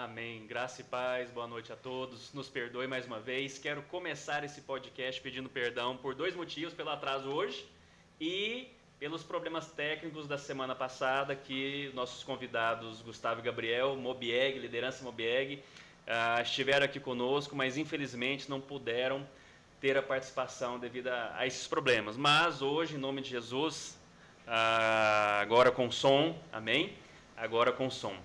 Amém. Graça e paz, boa noite a todos. Nos perdoe mais uma vez. Quero começar esse podcast pedindo perdão por dois motivos: pelo atraso hoje e pelos problemas técnicos da semana passada, que nossos convidados Gustavo e Gabriel, Mobieg, liderança Mobieg, estiveram aqui conosco, mas infelizmente não puderam ter a participação devido a esses problemas. Mas hoje, em nome de Jesus, agora com som, amém? Agora com som.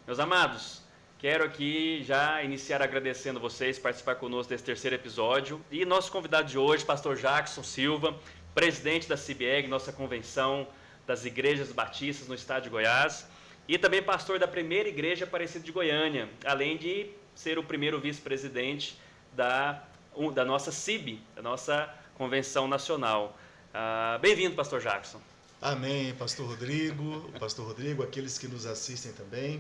Meus amados, quero aqui já iniciar agradecendo vocês, participar conosco desse terceiro episódio. E nosso convidado de hoje, pastor Jackson Silva, presidente da CIBEG, nossa convenção das igrejas batistas no estado de Goiás, e também pastor da primeira igreja Aparecida de Goiânia, além de ser o primeiro vice-presidente da nossa CIB, da nossa convenção nacional. Bem-vindo, pastor Jackson. Amém, pastor Rodrigo, aqueles que nos assistem também.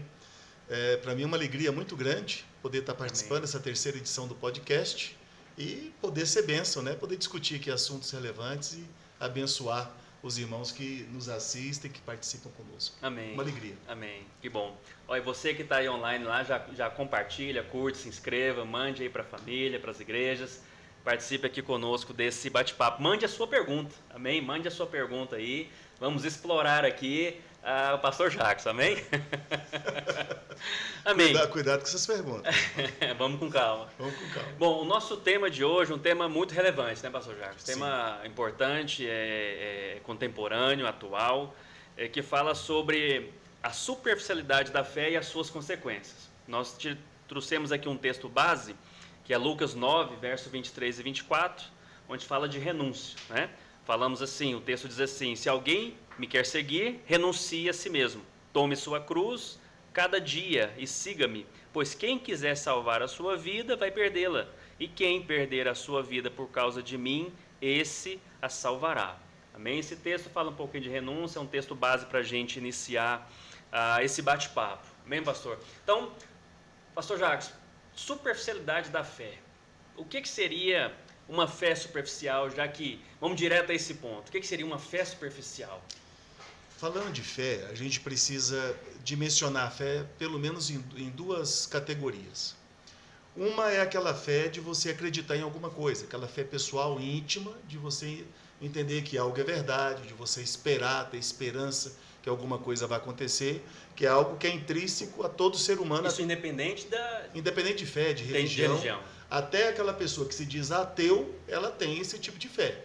Para mim é uma alegria muito grande poder estar participando dessa terceira edição do podcast e poder ser bênção, né? Poder discutir aqui assuntos relevantes e abençoar os irmãos que nos assistem, que participam conosco. Amém. Uma alegria. Amém. Que bom. Olha, você que está aí online lá, já compartilha, curte, se inscreva, mande aí para a família, para as igrejas. Participe aqui conosco desse bate-papo. Mande a sua pergunta, amém? Mande a sua pergunta aí. Vamos explorar aqui o pastor Jackson, amém? Amém. Cuidado com essas perguntas. Vamos com calma. Vamos com calma. Bom, o nosso tema de hoje é um tema muito relevante, né, pastor Jackson? Tema importante, contemporâneo, atual, que fala sobre a superficialidade da fé e as suas consequências. Nós trouxemos aqui um texto base, que é Lucas 9, verso 23 e 24, onde fala de renúncia, né? Falamos assim, o texto diz assim: se alguém me quer seguir, renuncie a si mesmo, tome sua cruz cada dia e siga-me, pois quem quiser salvar a sua vida vai perdê-la, e quem perder a sua vida por causa de mim, esse a salvará. Amém? Esse texto fala um pouquinho de renúncia, é um texto base para a gente iniciar esse bate-papo. Amém, pastor? Então, pastor Jacques, superficialidade da fé. O que seria uma fé superficial, já que, vamos direto a esse ponto, o que seria uma fé superficial? Falando de fé, a gente precisa dimensionar a fé pelo menos em duas categorias. Uma é aquela fé de você acreditar em alguma coisa, aquela fé pessoal, íntima, de você entender que algo é verdade, de você esperar, ter esperança que alguma coisa vai acontecer, que é algo que é intrínseco a todo ser humano. Isso independente de fé, de religião. Até aquela pessoa que se diz ateu, ela tem esse tipo de fé.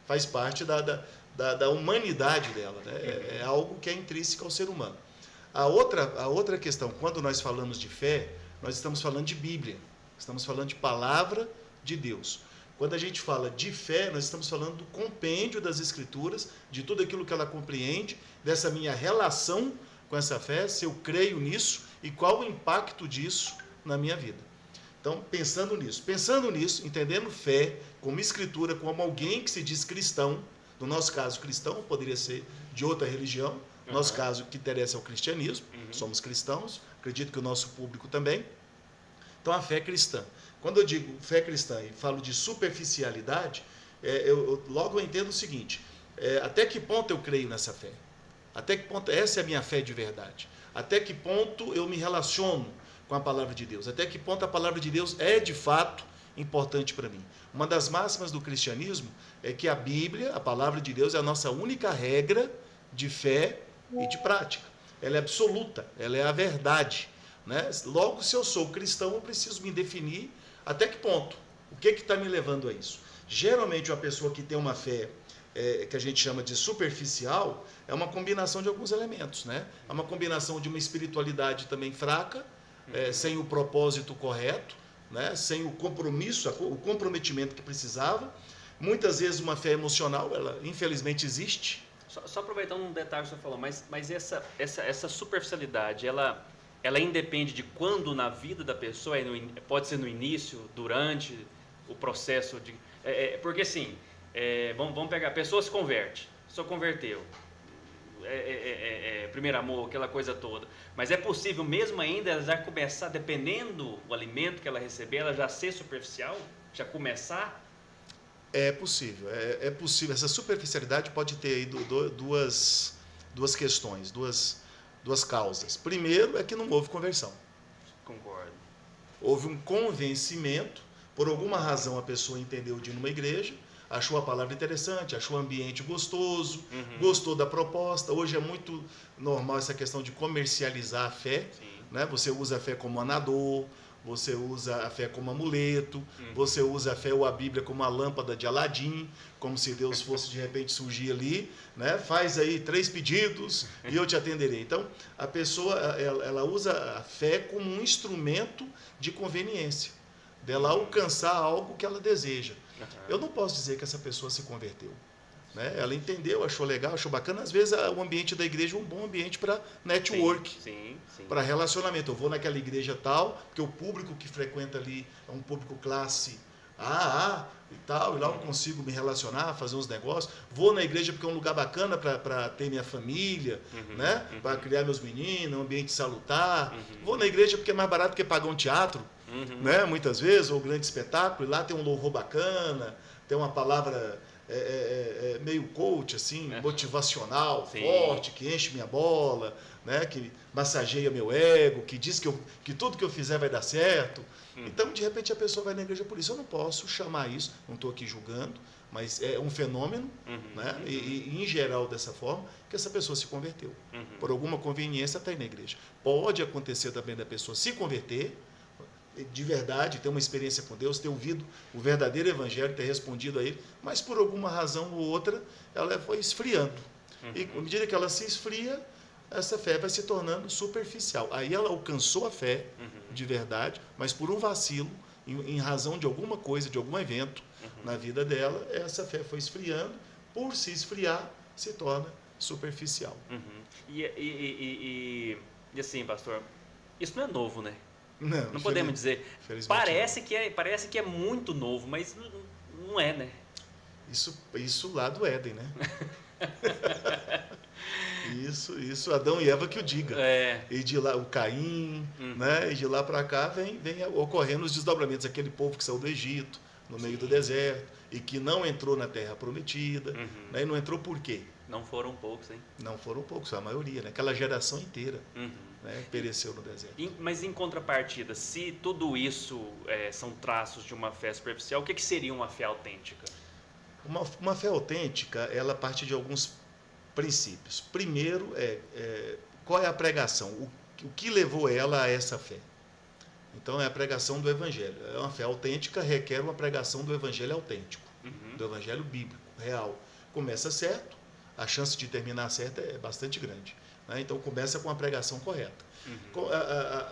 Faz parte da humanidade dela, né? É algo que é intrínseco ao ser humano. A outra questão, quando nós falamos de fé, nós estamos falando de Bíblia, estamos falando de palavra de Deus. Quando a gente fala de fé, nós estamos falando do compêndio das Escrituras, de tudo aquilo que ela compreende, dessa minha relação com essa fé, se eu creio nisso e qual o impacto disso na minha vida. Então, pensando nisso, entendendo fé como Escritura, como alguém que se diz cristão, no nosso caso cristão, poderia ser de outra religião, no nosso caso que interessa é o cristianismo, somos cristãos, acredito que o nosso público também. Então, a fé cristã. Quando eu digo fé cristã e falo de superficialidade, logo eu entendo o seguinte: até que ponto eu creio nessa fé? Até que ponto essa é a minha fé de verdade? Até que ponto eu me relaciono com a palavra de Deus? Até que ponto a palavra de Deus é de fato importante para mim? Uma das máximas do cristianismo é que a Bíblia, a palavra de Deus, é a nossa única regra de fé e de prática. Ela é absoluta, ela é a verdade, né? Logo, se eu sou cristão, eu preciso me definir até que ponto. O que está me levando a isso? Geralmente, uma pessoa que tem uma fé que a gente chama de superficial é uma combinação de alguns elementos, né? É uma combinação de uma espiritualidade também fraca, sem o propósito correto, né? Sem o compromisso, o comprometimento que precisava. Muitas vezes uma fé emocional, ela infelizmente existe. Só aproveitando um detalhe que você falou, mas essa superficialidade, ela independe de quando na vida da pessoa, pode ser no início, durante o processo de... porque assim, vamos pegar, a pessoa se converte, a pessoa converteu, primeiro amor, aquela coisa toda, mas é possível mesmo ainda ela já começar, dependendo do alimento que ela receber, ela já ser superficial, já começar? É possível, é possível. Essa superficialidade pode ter aí duas questões, duas causas. Primeiro é que não houve conversão. Concordo. Houve um convencimento, por alguma razão a pessoa entendeu de ir numa igreja, achou a palavra interessante, achou o ambiente gostoso, gostou da proposta. Hoje é muito normal essa questão de comercializar a fé, né? Você usa a fé como anador, você usa a fé como amuleto, você usa a fé ou a Bíblia como a lâmpada de Aladim, como se Deus fosse de repente surgir ali, né? Faz aí 3 pedidos e eu te atenderei. Então, a pessoa ela usa a fé como um instrumento de conveniência, dela alcançar algo que ela deseja. Eu não posso dizer que essa pessoa se converteu, né? Ela entendeu, achou legal, achou bacana. Às vezes o ambiente da igreja é um bom ambiente para network, para relacionamento. Eu vou naquela igreja tal, porque o público que frequenta ali é um público classe AA e tal, e lá eu consigo me relacionar, fazer uns negócios. Vou na igreja porque é um lugar bacana para ter minha família, né? Para criar meus meninos, um ambiente salutar. Vou na igreja porque é mais barato que pagar um teatro, né? Muitas vezes, ou um grande espetáculo, e lá tem um louvor bacana, tem uma palavra meio coach, assim, motivacional, forte, que enche minha bola, né? Que massageia meu ego, que diz que tudo que eu fizer vai dar certo. Então, de repente, a pessoa vai na igreja por isso. Eu não posso chamar isso, não estou aqui julgando, mas é um fenômeno, né? E em geral, dessa forma, que essa pessoa se converteu. Por alguma conveniência, está aí na igreja. Pode acontecer também da pessoa se converter, de verdade, ter uma experiência com Deus, ter ouvido o verdadeiro evangelho, ter respondido a ele, mas por alguma razão ou outra, ela foi esfriando. E à medida que ela se esfria, essa fé vai se tornando superficial. Aí ela alcançou a fé de verdade, mas por um vacilo, em razão de alguma coisa, de algum evento na vida dela, essa fé foi esfriando. Por se esfriar, se torna superficial. E assim, pastor, isso não é novo, né? Não podemos dizer. Parece que é muito novo, mas não é, né? Isso lá do Éden, né? Isso Adão e Eva que o diga. E de lá o Caim, né? E de lá para cá vem ocorrendo os desdobramentos. Aquele povo que saiu do Egito, no meio do deserto, e que não entrou na terra prometida. Né? E não entrou por quê? Não foram poucos, hein? Não foram poucos, a maioria, né? Aquela geração inteira. Né, pereceu no deserto. Mas em contrapartida, se tudo isso são traços de uma fé superficial, o que seria uma fé autêntica? Uma fé autêntica, ela parte de alguns princípios. Primeiro, qual é a pregação? O que levou ela a essa fé? Então, é a pregação do Evangelho. Uma fé autêntica requer uma pregação do Evangelho autêntico, do Evangelho bíblico, real. Começa certo, a chance de terminar certo é bastante grande. Né? Então, começa com a pregação correta.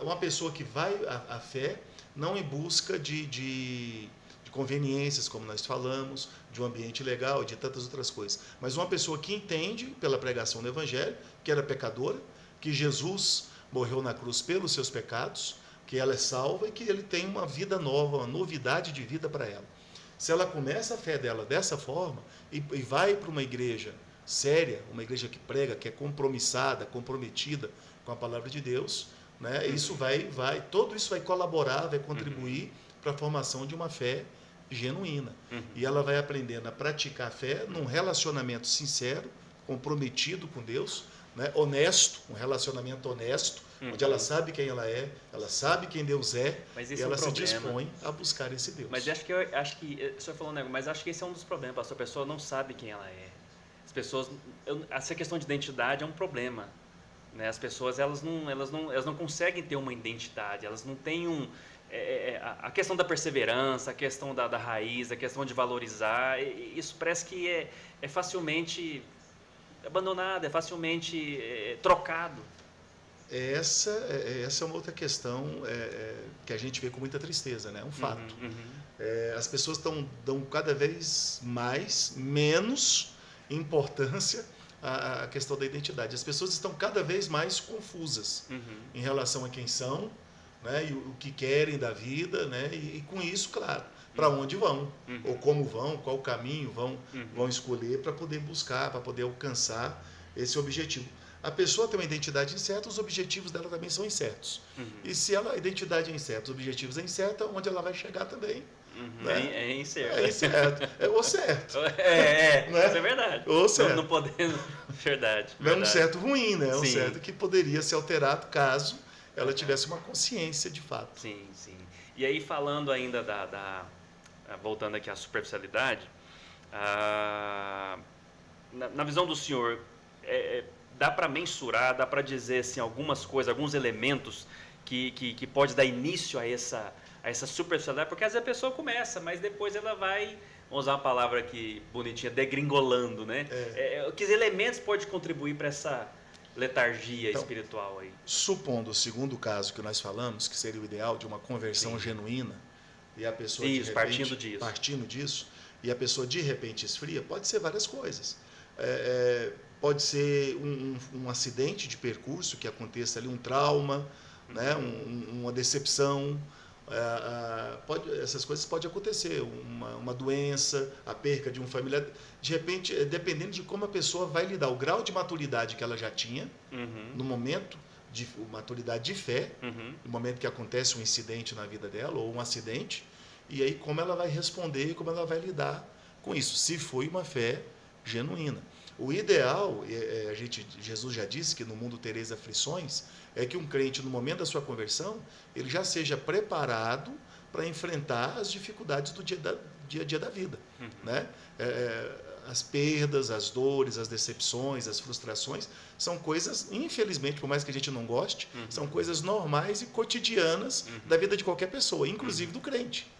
Uma pessoa que vai à fé, não em busca de conveniências, como nós falamos, de um ambiente legal, de tantas outras coisas, mas uma pessoa que entende, pela pregação do Evangelho, que era pecadora, que Jesus morreu na cruz pelos seus pecados, que ela é salva e que ele tem uma vida nova, uma novidade de vida para ela. Se ela começa a fé dela dessa forma e vai para uma igreja séria, uma igreja que prega, que é compromissada, comprometida com a palavra de Deus, né? Tudo isso vai colaborar, vai contribuir para a formação de uma fé genuína. E ela vai aprendendo a praticar a fé num relacionamento sincero, comprometido com Deus, né? Honesto, um relacionamento honesto, onde ela sabe quem ela é, ela sabe quem Deus é, e ela se dispõe a buscar esse Deus. Mas acho que o senhor falou um negócio, mas acho que esse é um dos problemas, pastor. A pessoa não sabe quem ela é. As pessoas, essa questão de identidade é um problema, né? As pessoas elas não conseguem ter uma identidade, elas não têm a questão da perseverança, a questão da raiz, a questão de valorizar, isso parece que é facilmente abandonado, é facilmente trocado. Essa é uma outra questão que a gente vê com muita tristeza, né? É um fato. As pessoas dão cada vez menos importância à questão da identidade. As pessoas estão cada vez mais confusas em relação a quem são, né? E o que querem da vida, né? E com isso, claro, para onde vão, ou como vão, qual caminho vão escolher para poder buscar, para poder alcançar esse objetivo. A pessoa tem uma identidade incerta, os objetivos dela também são incertos. E se a identidade é incerta, os objetivos é incerta, onde ela vai chegar também. Né? É incerto. É incerto. É o certo. Né? Isso é verdade. O certo. Não podemos. Verdade. Não é um certo ruim, né? É um certo que poderia ser alterado caso ela tivesse uma consciência de fato. Sim, sim. E aí, falando ainda voltando aqui à superficialidade, na visão do senhor, dá para mensurar, dá para dizer assim, algumas coisas, alguns elementos que pode dar início a essa superficialidade? Porque às vezes a pessoa começa, mas depois ela vai, vamos usar uma palavra aqui bonitinha, degringolando, né? Que elementos pode contribuir para essa letargia espiritual aí? Supondo o segundo caso que nós falamos, que seria o ideal de uma conversão genuína, e a pessoa de repente, partindo disso, e a pessoa de repente esfria, pode ser várias coisas. Pode ser um acidente de percurso que aconteça ali, um trauma, né? Uma decepção. Essas coisas podem acontecer, uma doença, a perca de um familiar, de repente, dependendo de como a pessoa vai lidar, o grau de maturidade que ela já tinha, no momento de maturidade de fé, no momento que acontece um incidente na vida dela, ou um acidente, e aí como ela vai responder e como ela vai lidar com isso, se foi uma fé genuína. O ideal, Jesus já disse que no mundo tereis aflições, é que um crente, no momento da sua conversão, ele já seja preparado para enfrentar as dificuldades do dia a dia da vida. Né? As perdas, as dores, as decepções, as frustrações, são coisas, infelizmente, por mais que a gente não goste, são coisas normais e cotidianas da vida de qualquer pessoa, inclusive do crente.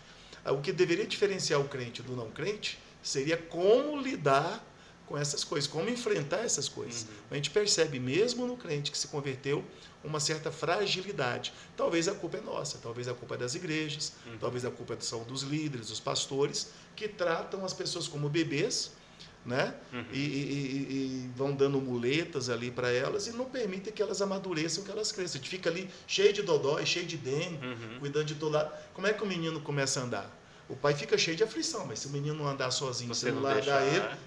O que deveria diferenciar o crente do não crente seria como lidar com essas coisas, como enfrentar essas coisas. A gente percebe, mesmo no crente que se converteu, uma certa fragilidade. Talvez a culpa é nossa, talvez a culpa é das igrejas, talvez a culpa são dos líderes, dos pastores, que tratam as pessoas como bebês, né? E vão dando muletas ali para elas e não permitem que elas amadureçam, que elas cresçam. A gente fica ali cheio de dodói, cheio de dengue, cuidando de todo lado. Como é que o menino começa a andar? O pai fica cheio de aflição, mas se o menino não andar sozinho, se não largar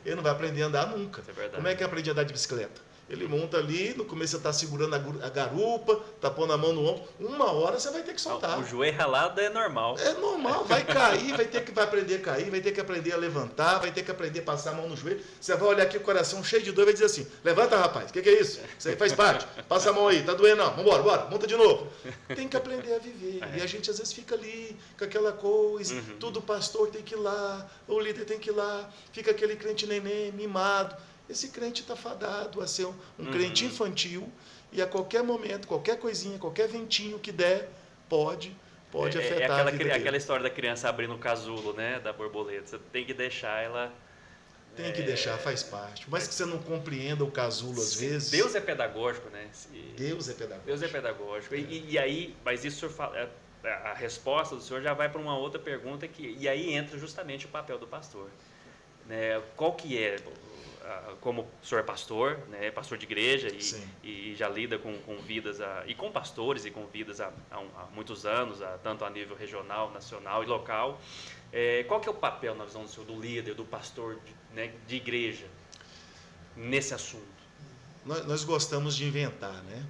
ele não vai aprender a andar nunca. Como é que aprende a andar de bicicleta? Ele monta ali, no começo você está segurando a garupa, está pondo a mão no ombro, uma hora você vai ter que soltar. O joelho ralado é normal. É normal, vai cair, vai aprender a cair, vai ter que aprender a levantar, vai ter que aprender a passar a mão no joelho. Você vai olhar aqui o coração cheio de dor e vai dizer assim, levanta rapaz, o que é isso? Isso aí faz parte, passa a mão aí, tá doendo não, vambora, bora, monta de novo. Tem que aprender a viver, e a gente às vezes fica ali com aquela coisa, tudo pastor tem que ir lá, o líder tem que ir lá, fica aquele crente neném, mimado. Esse crente está fadado a ser um crente infantil e a qualquer momento, qualquer coisinha, qualquer ventinho que der, pode afetar a vida dele. Aquela história da criança abrindo o casulo, né, da borboleta. Você tem que deixar ela... Tem que deixar, faz parte. Por mais que você não compreenda o casulo às vezes... Deus é pedagógico, né? Deus é pedagógico. Deus é pedagógico. E aí, mas isso o senhor fala, a resposta do senhor já vai para uma outra pergunta, e aí entra justamente o papel do pastor. Né? Qual que é... Como o senhor é pastor, né, pastor de igreja e já lida com vidas e com pastores e com vidas há muitos anos, tanto a nível regional, nacional e local. Qual que é o papel, na visão do senhor, do líder, do pastor de igreja nesse assunto? Nós gostamos de inventar, né?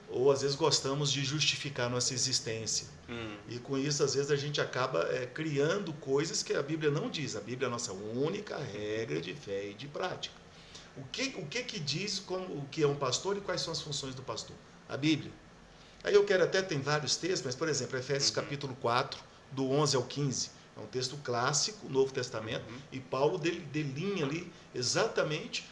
Ou às vezes gostamos de justificar nossa existência. E com isso, às vezes, a gente acaba criando coisas que a Bíblia não diz. A Bíblia é a nossa única regra de fé e de prática. O que diz o que é um pastor e quais são as funções do pastor? A Bíblia. Aí eu quero até, tem vários textos, mas, por exemplo, Efésios capítulo 4, do 11 ao 15. É um texto clássico, Novo Testamento, e Paulo delinha ali exatamente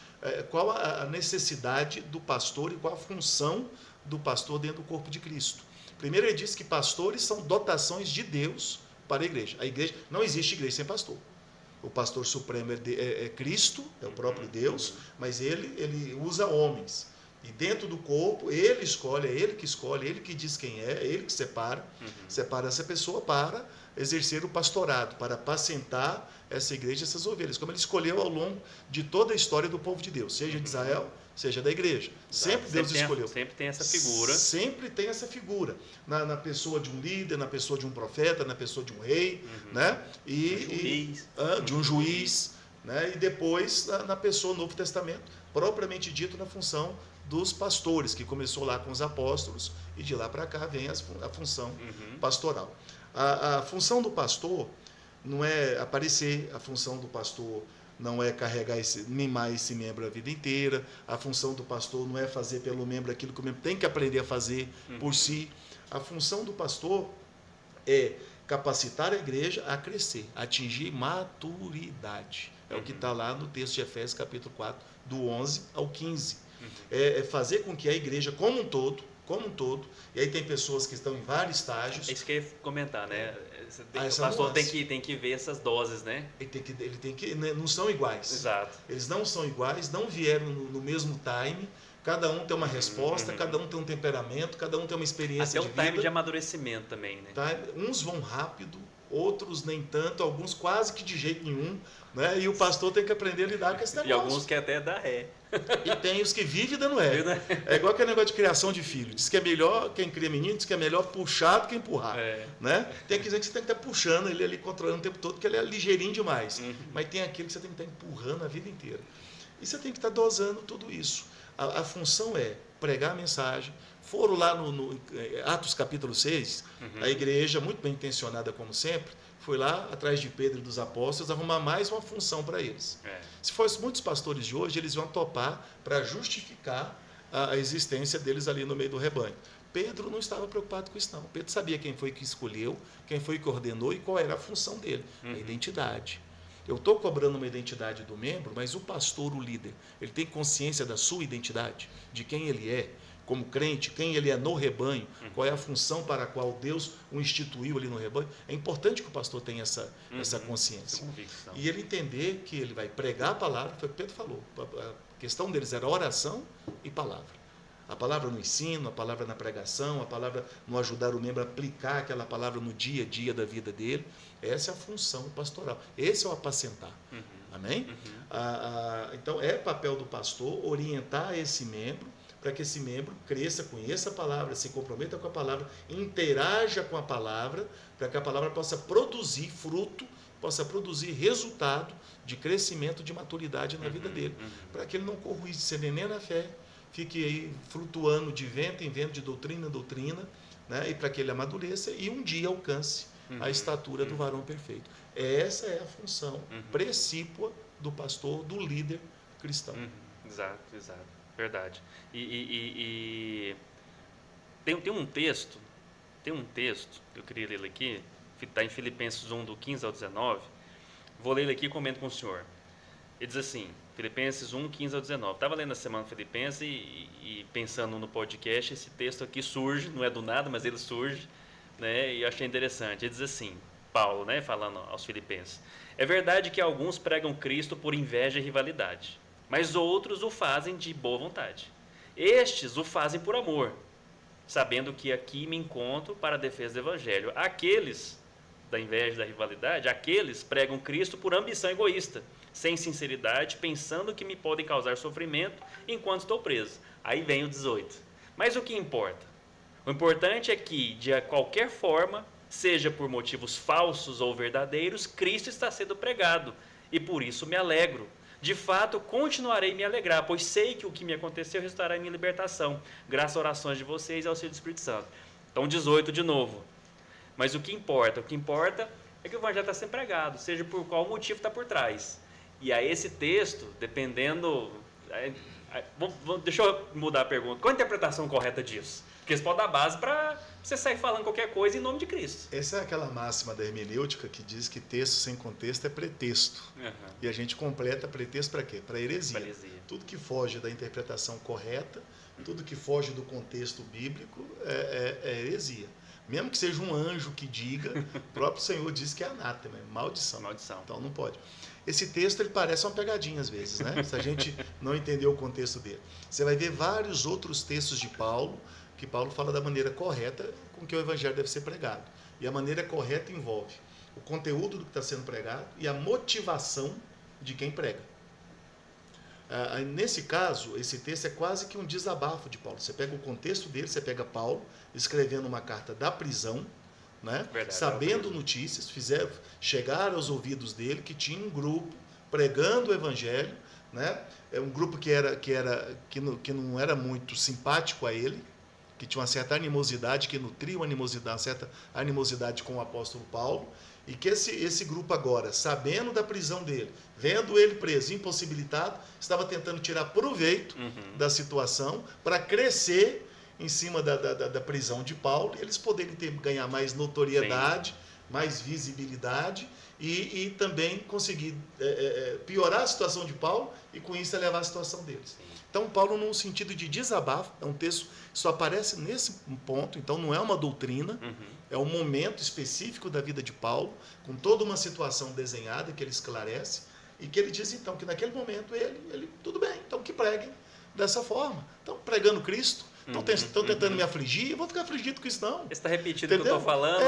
qual a necessidade do pastor e qual a função do pastor dentro do corpo de Cristo. Primeiro ele diz que pastores são dotações de Deus para a igreja. A igreja não existe igreja sem pastor. O pastor supremo é Cristo, é o próprio Deus, mas ele usa homens. E dentro do corpo, ele escolhe, é ele que escolhe, é ele que diz quem é ele que separa essa pessoa para exercer o pastorado, para apacentar essa igreja, essas ovelhas, como ele escolheu ao longo de toda a história do povo de Deus, seja de Israel, seja da igreja. Sempre Deus escolheu. Sempre tem essa figura. Sempre tem essa figura. Na pessoa de um líder, na pessoa de um profeta, na pessoa de um rei, né? De um juiz, né? E depois na pessoa do Novo Testamento, propriamente dito na função dos pastores, que começou lá com os apóstolos, e de lá para cá vem a função pastoral. A função do pastor não é aparecer, a função do pastor não é carregar mimar esse membro a vida inteira. A função do pastor não é fazer pelo membro aquilo que o membro tem que aprender a fazer por si. A função do pastor é capacitar a igreja a crescer, a atingir maturidade. É o que está lá no texto de Efésios, capítulo 4, do 11 ao 15. É fazer com que a igreja como um todo, e aí tem pessoas que estão em vários estágios. É isso que eu ia comentar, né? O pastor tem que ver essas doses, né? Ele tem que não são iguais. Exato. Eles não são iguais, não vieram no mesmo time. Cada um tem uma resposta, cada um tem um temperamento, cada um tem uma experiência de vida. Até o time de amadurecimento também, né? Tá? Uns vão rápido, outros nem tanto, alguns quase que de jeito nenhum, né? E o pastor tem que aprender a lidar com esse negócio. E alguns que até dá ré. E tem os que vivem dando ré. É igual aquele negócio de criação de filho. Diz que é melhor, quem cria menino, diz que é melhor puxar do que empurrar. Né? Tem que dizer que você tem que estar puxando ele ali, controlando o tempo todo, porque ele é ligeirinho demais. Mas tem aquele que você tem que estar empurrando a vida inteira. E você tem que estar dosando tudo isso. A função é pregar a mensagem. Foram lá no Atos capítulo 6, a igreja, muito bem intencionada como sempre, foi lá atrás de Pedro e dos apóstolos arrumar mais uma função para eles. Se fossem muitos pastores de hoje, eles iam topar para justificar a existência deles ali no meio do rebanho. Pedro não estava preocupado com isso, não. Pedro sabia quem foi que escolheu, quem foi que ordenou e qual era a função dele, a identidade. Eu estou cobrando uma identidade do membro, mas o pastor, o líder, ele tem consciência da sua identidade, de quem ele é, como crente, quem ele é no rebanho, qual é a função para a qual Deus o instituiu ali no rebanho. É importante que o pastor tenha essa consciência. E ele entender que ele vai pregar a palavra, foi o que Pedro falou, a questão deles era oração e palavra. A palavra no ensino, a palavra na pregação, a palavra no ajudar o membro a aplicar aquela palavra no dia a dia da vida dele. Essa é a função pastoral. Esse é o apacentar. Amém? Então, é papel do pastor orientar esse membro para que esse membro cresça, conheça a palavra, se comprometa com a palavra, interaja com a palavra, para que a palavra possa produzir fruto, possa produzir resultado de crescimento, de maturidade na vida dele. Para que ele não corra o risco de ser neném na fé, fique aí flutuando de vento em vento, de doutrina em doutrina, né? E para que ele amadureça e um dia alcance a estatura do varão perfeito. Essa é a função precípua do pastor, do líder cristão. Exato. Verdade. E tem um texto, eu queria ler ele aqui, está em Filipenses 1, do 15 ao 19. Vou ler ele aqui e comento com o senhor. Ele diz assim, Filipenses 1, 15 ao 19. Estava lendo a semana Filipenses e pensando no podcast, esse texto aqui surge, não é do nada, mas ele surge, né, e achei interessante. Ele diz assim, Paulo, né, falando aos Filipenses: é verdade que alguns pregam Cristo por inveja e rivalidade, mas outros o fazem de boa vontade. Estes o fazem por amor, sabendo que aqui me encontro para a defesa do Evangelho. Aqueles da inveja e da rivalidade, aqueles pregam Cristo por ambição egoísta, sem sinceridade, pensando que me podem causar sofrimento enquanto estou preso. Aí vem o 18. Mas o que importa? O importante é que, de qualquer forma, seja por motivos falsos ou verdadeiros, Cristo está sendo pregado, e por isso me alegro. De fato, continuarei a me alegrar, pois sei que o que me aconteceu resultará em minha libertação, graças às orações de vocês e ao auxílio do Espírito Santo. Então, 18 de novo. Mas o que importa é que o Evangelho está sendo pregado, seja por qual motivo está por trás. E aí esse texto, dependendo... Deixa eu mudar a pergunta. Qual a interpretação correta disso? Porque isso pode dar base para você sair falando qualquer coisa em nome de Cristo. Essa é aquela máxima da hermenêutica que diz que texto sem contexto é pretexto. E a gente completa pretexto para quê? Para heresia. Tudo que foge da interpretação correta, tudo que foge do contexto bíblico é heresia. Mesmo que seja um anjo que diga, o próprio Senhor diz que é anátema, é maldição. Então não pode. Esse texto ele parece uma pegadinha às vezes, né? Se a gente não entender o contexto dele. Você vai ver vários outros textos de Paulo, que Paulo fala da maneira correta com que o Evangelho deve ser pregado. E a maneira correta envolve o conteúdo do que está sendo pregado e a motivação de quem prega. Nesse caso, esse texto é quase que um desabafo de Paulo. Você pega o contexto dele, você pega Paulo escrevendo uma carta da prisão, né? Verdade, sabendo notícias, chegar aos ouvidos dele que tinha um grupo pregando o Evangelho, né? Um grupo que não era muito simpático a ele, que tinha uma certa animosidade, que nutria uma certa animosidade com o apóstolo Paulo, e que esse grupo agora, sabendo da prisão dele, vendo ele preso, impossibilitado, estava tentando tirar proveito da situação para crescer em cima da prisão de Paulo, e eles poderem ganhar mais notoriedade, sim, mais visibilidade, e também conseguir piorar a situação de Paulo e com isso elevar a situação deles. Sim. Então Paulo, num sentido de desabafo, é um texto que só aparece nesse ponto, então não é uma doutrina, é um momento específico da vida de Paulo, com toda uma situação desenhada que ele esclarece, e que ele diz então que naquele momento ele tudo bem, então que preguem dessa forma. Então pregando Cristo, estão tentando me afligir, eu vou ficar afligido com isso não. Você está repetindo o que eu estou falando.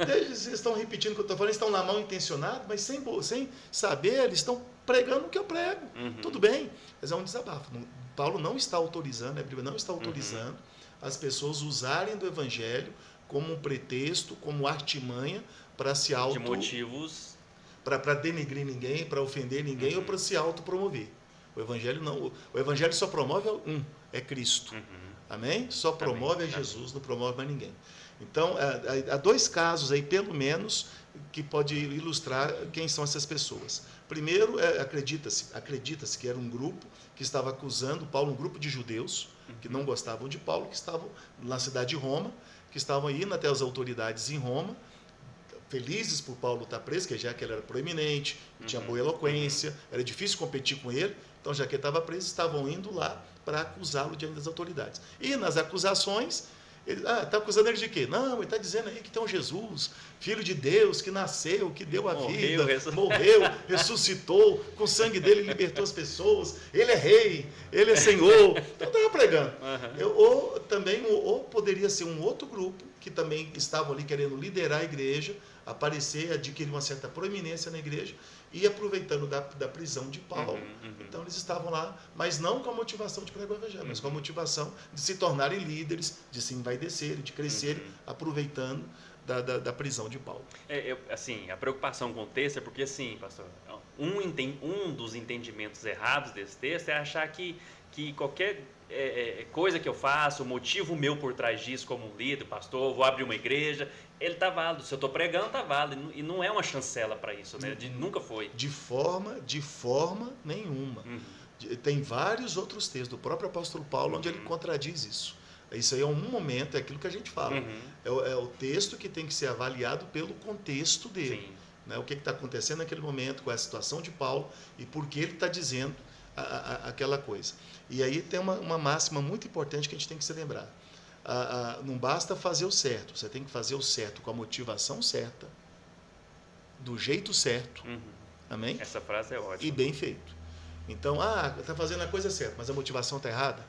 Eles estão repetindo o que eu estou falando, eles estão lá mal intencionados, mas sem saber, eles estão pregando o que eu prego. Tudo bem, mas é um desabafo. Paulo não está autorizando, a Bíblia não está autorizando as pessoas usarem do Evangelho como um pretexto, como artimanha para se auto... De motivos... Para denegrir ninguém, para ofender ninguém ou para se autopromover. O Evangelho não. O Evangelho só promove é Cristo. Amém? Só promove Jesus, não promove mais ninguém. Então, há dois casos aí, pelo menos, que pode ilustrar quem são essas pessoas. Primeiro, acredita-se que era um grupo que estava acusando Paulo, um grupo de judeus que não gostavam de Paulo, que estavam na cidade de Roma, que estavam indo até as autoridades em Roma, felizes por Paulo estar preso, que já que ele era proeminente, tinha boa eloquência, era difícil competir com ele, então já que ele estava preso, estavam indo lá para acusá-lo diante das autoridades. E nas acusações, está acusando ele de quê? Não, ele está dizendo aí que tem um Jesus, Filho de Deus, que nasceu, que deu a vida, morreu, ressuscitou, com o sangue dele libertou as pessoas, ele é rei, ele é Senhor. Então estava pregando. Ou poderia ser um outro grupo que também estavam ali querendo liderar a igreja, aparecer, adquirir uma certa proeminência na igreja e aproveitando da prisão de Paulo. Então eles estavam lá, mas não com a motivação de pregar o evangelho, mas com a motivação de se tornarem líderes, de se envaidecerem, de crescerem, aproveitando da prisão de Paulo. Assim, a preocupação com o texto é porque, assim, pastor, um dos entendimentos errados desse texto é achar que qualquer coisa que eu faço, o motivo meu por trás disso como um líder, pastor, vou abrir uma igreja, ele está válido. Se eu estou pregando, está válido. E não é uma chancela para isso, né? Nunca foi. De forma nenhuma. Tem vários outros textos do próprio apóstolo Paulo onde ele contradiz isso. Isso aí é um momento, é aquilo que a gente fala. É o texto que tem que ser avaliado pelo contexto dele. Né? O que está acontecendo naquele momento, com a situação de Paulo e por que ele está dizendo aquela coisa. E aí tem uma máxima muito importante que a gente tem que se lembrar. Não basta fazer o certo, você tem que fazer o certo com a motivação certa, do jeito certo. Amém? Essa frase é ótima. E bem feito. Então, está fazendo a coisa certa, mas a motivação está errada.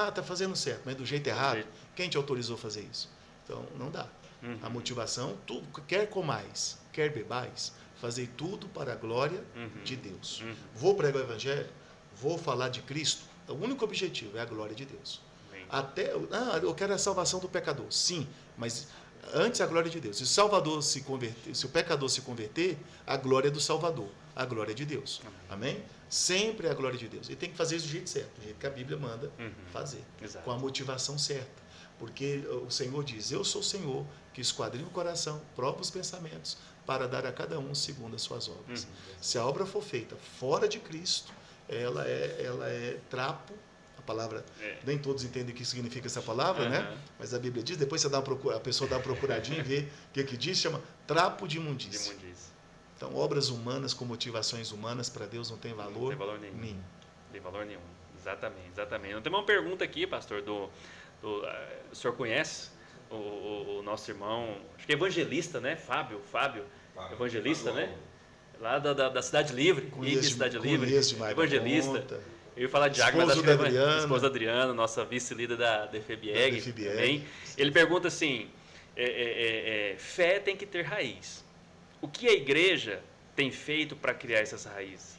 Está fazendo certo, mas do jeito errado. Quem te autorizou a fazer isso? Então, não dá. A motivação, tudo, quer comais, quer bebais, fazer tudo para a glória de Deus. Vou pregar o evangelho, vou falar de Cristo, o único objetivo é a glória de Deus. Eu quero a salvação do pecador. Sim, mas antes a glória de Deus. Se o pecador se converter, a glória é do Salvador, a glória é de Deus. Amém? Sempre é a glória de Deus. E tem que fazer isso do jeito certo, do jeito que a Bíblia manda fazer. Exato. Com a motivação certa. Porque o Senhor diz, eu sou o Senhor que esquadrinha o coração, prova os pensamentos, para dar a cada um segundo as suas obras. Se a obra for feita fora de Cristo, ela é trapo. A palavra, nem todos entendem o que significa essa palavra, né? Mas a Bíblia diz, depois a pessoa dá uma procuradinha e vê o que diz, chama trapo de imundícia. Então, obras humanas com motivações humanas para Deus não tem valor, nenhum. Tem valor nenhum, exatamente. Não tem uma pergunta aqui, pastor, o senhor conhece o nosso irmão, acho que é evangelista, né? Fábio, evangelista, né? Lá da Cidade Livre, Cidade Livre, evangelista. Eu ia falar de Água, mas acho que é esposa Adriana, nossa vice-líder da DFBEG também. Ele pergunta assim, fé tem que ter raiz. O que a igreja tem feito para criar essas raízes?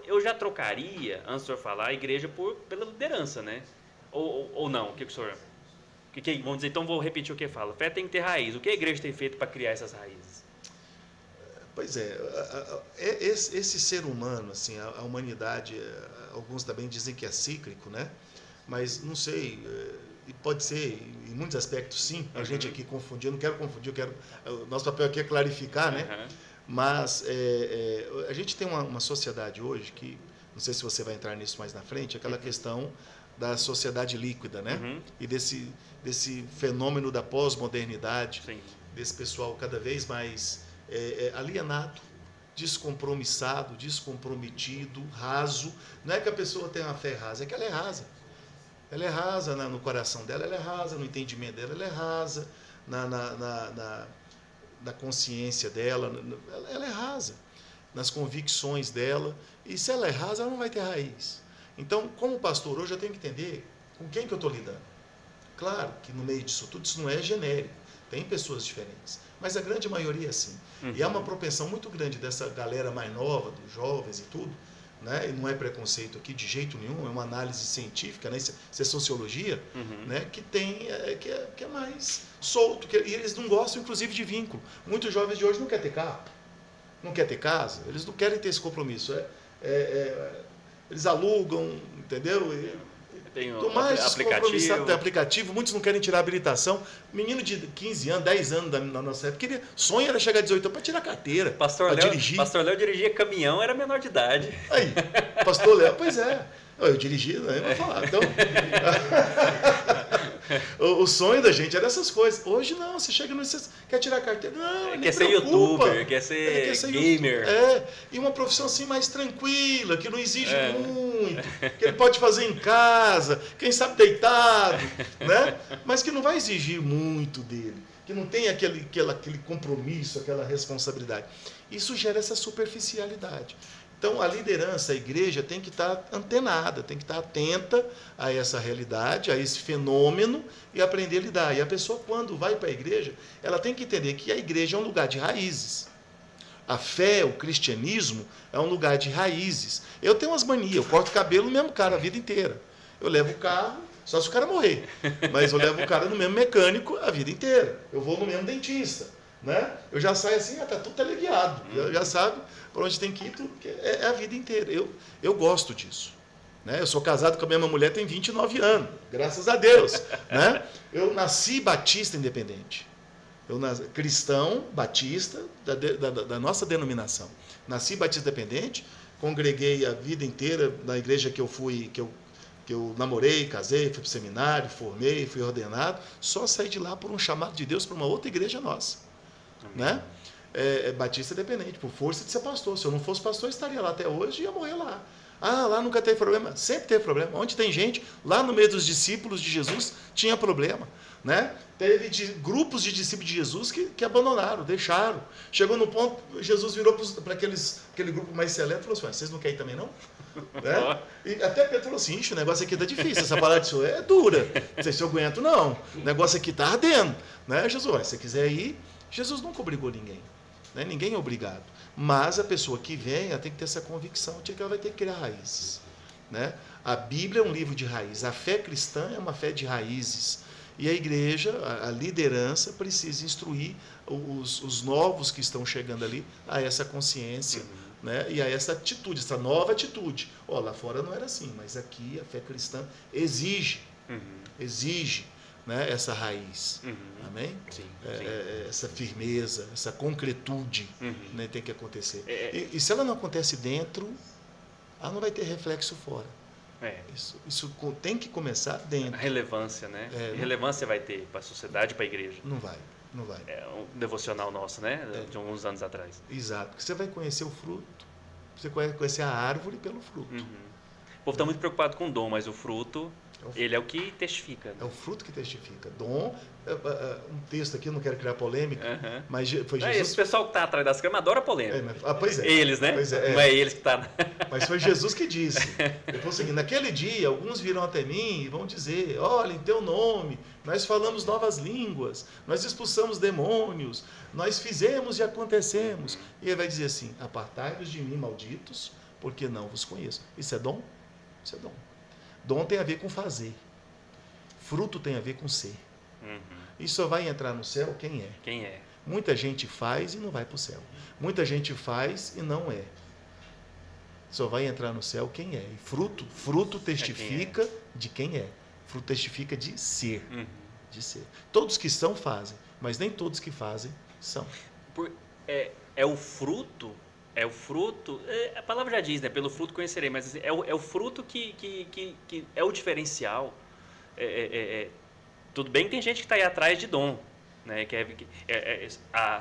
Eu já trocaria, antes do senhor falar, a igreja pela liderança, né? Ou não? O que o senhor... vamos dizer, então vou repetir o que fala. Fé tem que ter raiz. O que a igreja tem feito para criar essas raízes? Pois esse ser humano, assim, a humanidade, alguns também dizem que é cíclico, né? Mas não sei, pode ser, em muitos aspectos, sim, a gente aqui confundir, eu não quero confundir, o nosso papel aqui é clarificar, né? Mas a gente tem uma sociedade hoje que, não sei se você vai entrar nisso mais na frente, aquela questão da sociedade líquida, né? E desse fenômeno da pós-modernidade, desse pessoal cada vez mais alienado, descompromissado, descomprometido, raso. Não é que a pessoa tem uma fé rasa, é que ela é rasa. Ela é rasa no coração dela, ela é rasa no entendimento dela, ela é rasa na consciência dela, ela é rasa nas convicções dela. E se ela é rasa, ela não vai ter raiz. Então, como pastor, hoje eu tenho que entender com quem que eu estou lidando. Claro que no meio disso tudo, isso não é genérico. Tem pessoas diferentes. Mas a grande maioria é assim. E há uma propensão muito grande dessa galera mais nova, dos jovens e tudo, né? E não é preconceito aqui de jeito nenhum, é uma análise científica, né? Isso é sociologia, né? Que é mais solto. E eles não gostam, inclusive, de vínculo. Muitos jovens de hoje não querem ter carro, não querem ter casa, eles não querem ter esse compromisso. Eles alugam, entendeu? Tem mais aplicativo. Tem aplicativo, muitos não querem tirar a habilitação. Menino de 15 anos, 10 anos na nossa época, sonho era chegar a 18 anos para tirar carteira, para dirigir. Pastor Léo dirigia caminhão, era menor de idade. Aí, Pastor Léo, pois é. Eu dirigia, não vou falar. Então, o sonho da gente era essas coisas. Hoje não, você chega no... Você quer tirar a carteira? Não, quer ser youtuber, quer ser gamer. E uma profissão assim mais tranquila, que não exige muito, que ele pode fazer em casa, quem sabe deitado, né? Mas que não vai exigir muito dele, que não tem aquele compromisso, aquela responsabilidade. Isso gera essa superficialidade. Então, a liderança, a igreja, tem que estar antenada, tem que estar atenta a essa realidade, a esse fenômeno e aprender a lidar. E a pessoa, quando vai para a igreja, ela tem que entender que a igreja é um lugar de raízes. A fé, o cristianismo, é um lugar de raízes. Eu tenho umas manias, eu corto cabelo no mesmo cara a vida inteira. Eu levo o carro, só se o cara morrer, mas eu levo o cara no mesmo mecânico a vida inteira. Eu vou no mesmo dentista, né? Eu já saio assim, tá tudo teleguiado, já sabe para onde tem que ir, tudo, é a vida inteira. Eu gosto disso. Né? Eu sou casado com a mesma mulher tem 29 anos, graças a Deus. Né? Eu nasci batista independente. Eu nasci cristão batista da nossa denominação. Nasci batista independente, congreguei a vida inteira na igreja que eu fui, que eu namorei, casei, fui para o seminário, formei, fui ordenado. Só saí de lá por um chamado de Deus para uma outra igreja nossa. Né? Batista dependente, por força de ser pastor. Se eu não fosse pastor, eu estaria lá até hoje e ia morrer lá. Lá nunca teve problema. Sempre teve problema. Onde tem gente, lá no meio dos discípulos de Jesus, tinha problema. Né? Teve grupos de discípulos de Jesus que abandonaram, deixaram. Chegou no ponto, Jesus virou para aquele grupo mais seleto e falou assim: vocês não querem também não? Né? E até Pedro falou assim: o negócio aqui tá difícil, essa palavra disso é dura. Não sei se eu aguento, não. O negócio aqui tá ardendo. Né? Jesus, se você quiser ir, Jesus nunca obrigou ninguém. Né? Ninguém é obrigado. Mas a pessoa que vem, ela tem que ter essa convicção de que ela vai ter que criar raízes. Né? A Bíblia é um livro de raízes. A fé cristã é uma fé de raízes. E a igreja, a liderança, precisa instruir os novos que estão chegando ali a essa consciência, né? E a essa atitude, essa nova atitude. Lá fora não era assim, mas aqui a fé cristã exige, né, essa raiz. Amém? Sim, essa firmeza, essa concretude, né, tem que acontecer. E se ela não acontece dentro, ela não vai ter reflexo fora. Isso tem que começar dentro. A relevância, né? Relevância vai ter para a sociedade, para a igreja. Não vai. É um devocional nosso, né? De alguns anos atrás. Exato. Porque você vai conhecer o fruto. Você vai conhecer a árvore pelo fruto. O povo está muito preocupado com o dom, mas o fruto, ele é o que testifica. Né? É o fruto que testifica. Dom, um texto aqui, não quero criar polêmica, mas foi Jesus... Esse pessoal que está atrás das câmeras adora polêmica. Pois é. Eles, né? Não é eles que estão... Mas foi Jesus que disse. Ele falou o seguinte: naquele dia, alguns virão até mim e vão dizer: olha, em teu nome, nós falamos novas línguas, nós expulsamos demônios, nós fizemos e acontecemos. E ele vai dizer assim: apartai-vos de mim, malditos, porque não vos conheço. Isso é dom? Isso é dom. Dom tem a ver com fazer. Fruto tem a ver com ser. E só vai entrar no céu quem é. Quem é. Muita gente faz e não vai para o céu. Muita gente faz e não é. Só vai entrar no céu quem é. E fruto testifica de quem é. Fruto testifica de ser. De ser. Todos que são, fazem. Mas nem todos que fazem, são. É o fruto... a palavra já diz, né? Pelo fruto conhecerei, mas assim, é o fruto que é o diferencial. Tudo bem que tem gente que está aí atrás de dom, né?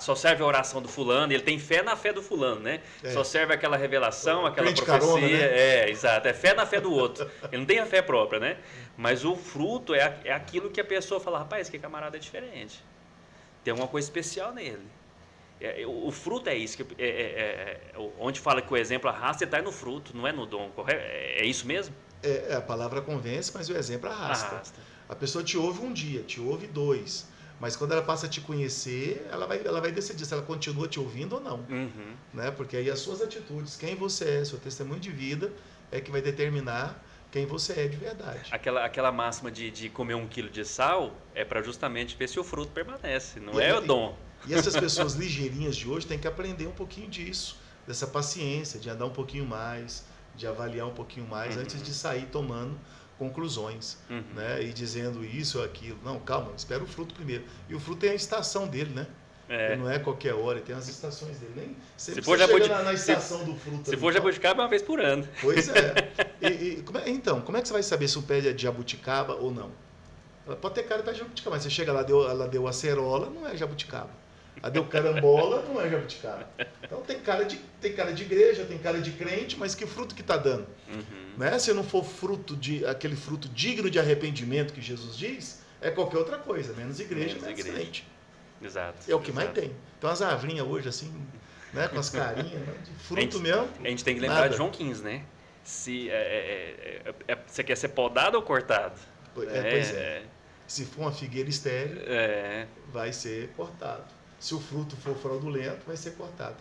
Só serve a oração do fulano, ele tem fé na fé do fulano, né? Só serve aquela revelação, aquela profecia. Carona, né? Exato, é fé na fé do outro. Ele não tem a fé própria, né? Mas o fruto é aquilo que a pessoa fala, rapaz, que camarada é diferente. Tem alguma coisa especial nele. O fruto é isso, onde fala que o exemplo arrasta, está no fruto, não é no dom, correto? É isso mesmo? A palavra convence, mas o exemplo arrasta. A pessoa te ouve um dia, te ouve 2, mas quando ela passa a te conhecer, ela vai decidir se ela continua te ouvindo ou não. Né? Porque aí as suas atitudes, quem você é, seu testemunho de vida, é que vai determinar quem você é de verdade. Aquela máxima de comer 1 quilo de sal é para justamente ver se o fruto permanece, não é o dom. E essas pessoas ligeirinhas de hoje têm que aprender um pouquinho disso, dessa paciência, de andar um pouquinho mais, de avaliar um pouquinho mais, antes de sair tomando conclusões, né? E dizendo isso ou aquilo. Não, calma, espera o fruto primeiro. E o fruto tem a estação dele, né? Não é qualquer hora, ele tem as estações dele. Nem sempre você chega na estação do fruto. Se for jabuticaba, é uma vez por ano. Pois é. Então, como é que você vai saber se o pé é de jabuticaba ou não? Ela pode ter cara de jabuticaba, mas você chega lá, ela deu acerola, não é jabuticaba. Ela deu carambola, não é jabuticaba. Então tem cara de igreja, tem cara de crente, mas que fruto que está dando? Né? Se não for aquele fruto digno de arrependimento que Jesus diz, é qualquer outra coisa, menos igreja, menos crente. Exato. É o que mais tem. Então as árvores hoje, assim, né, com as carinhas, né, de fruto mesmo. A gente tem que lembrar de João 15, né? Você quer ser podado ou cortado? Pois é. Se for uma figueira estéril, vai ser cortado. Se o fruto for fraudulento, vai ser cortado.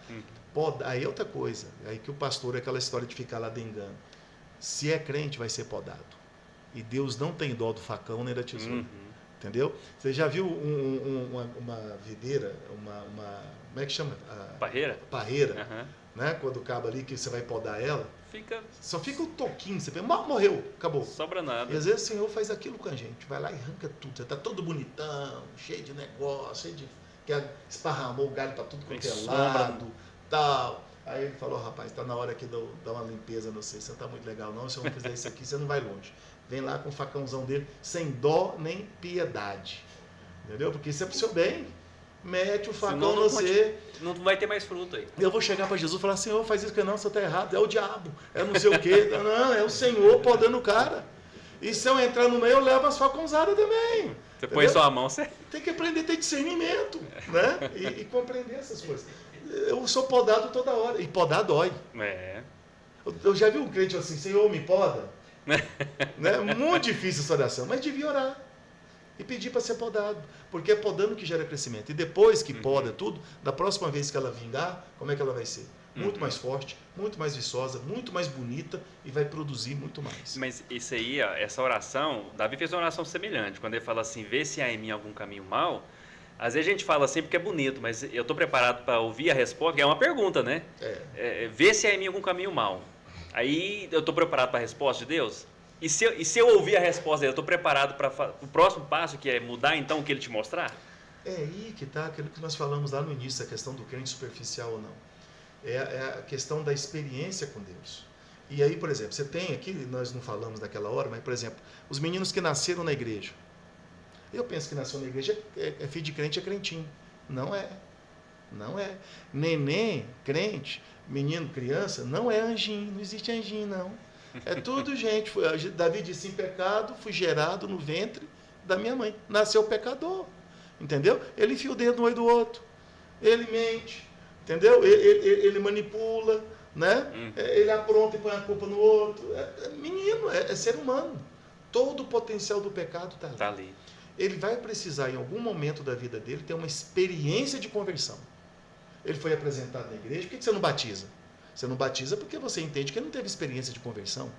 Aí é outra coisa. Aí que o pastor é aquela história de ficar lá de engano. Se é crente, vai ser podado. E Deus não tem dó do facão nem da tesoura. Entendeu? Você já viu uma videira, como é que chama? Parreira. Né? Quando acaba ali que você vai podar ela, só fica o toquinho, você pensa, morreu, acabou. Sobra nada. E às vezes o Senhor faz aquilo com a gente, vai lá e arranca tudo. Você está todo bonitão, cheio de negócio, cheio de... que esparramou o galho para tudo quanto é lado, tal. Aí ele falou, rapaz, está na hora aqui de eu dar uma limpeza, não sei, você não está muito legal não, se eu não fizer isso aqui, você não vai longe. Vem lá com o facãozão dele, sem dó nem piedade. Entendeu? Porque isso é pro seu bem. Mete o facão no você. Não vai ter mais fruto aí. Eu vou chegar para Jesus e falar, Senhor, faz isso que não, você está errado, é o diabo, é não sei o quê. Não, é o Senhor podando o cara. E se eu entrar no meio, eu levo as facãozadas também. Você põe só a mão, você... Tem que aprender a ter discernimento, né? E compreender essas coisas. Eu sou podado toda hora. E podar dói. Eu já vi um crente assim, Senhor, me poda. Né? Muito difícil essa oração, mas devia orar. E pedir para ser podado. Porque é podando que gera crescimento. E depois que poda tudo, da próxima vez que ela vingar, como é que ela vai ser? Muito mais forte, muito mais viçosa, muito mais bonita e vai produzir muito mais. Mas isso aí, essa oração, Davi fez uma oração semelhante. Quando ele fala assim, vê se há em mim algum caminho mau, às vezes a gente fala assim porque é bonito, mas eu estou preparado para ouvir a resposta, que é uma pergunta, né? Vê se há em mim algum caminho mau. Aí eu estou preparado para a resposta de Deus? E se eu ouvir a resposta dele, eu estou preparado para o próximo passo, que é mudar então o que ele te mostrar? É aí que está aquilo que nós falamos lá no início, a questão do crente superficial ou não. É a questão da experiência com Deus. E aí, por exemplo, você tem aqui, nós não falamos naquela hora, mas, por exemplo, os meninos que nasceram na igreja. Eu penso que nasceu na igreja, é filho de crente, é crentinho. Não é. Não é. Neném, crente, menino, criança, não é anjinho. Não existe anjinho, não. É tudo gente. Davi disse, em pecado, fui gerado no ventre da minha mãe. Nasceu pecador. Entendeu? Ele enfia o dedo no olho do outro. Ele mente. Entendeu? Ele manipula, né? Ele apronta e põe a culpa no outro. Menino, é ser humano. Todo o potencial do pecado está ali. Tá ali. Ele vai precisar, em algum momento da vida dele, ter uma experiência de conversão. Ele foi apresentado na igreja, por que você não batiza? Você não batiza porque você entende que ele não teve experiência de conversão.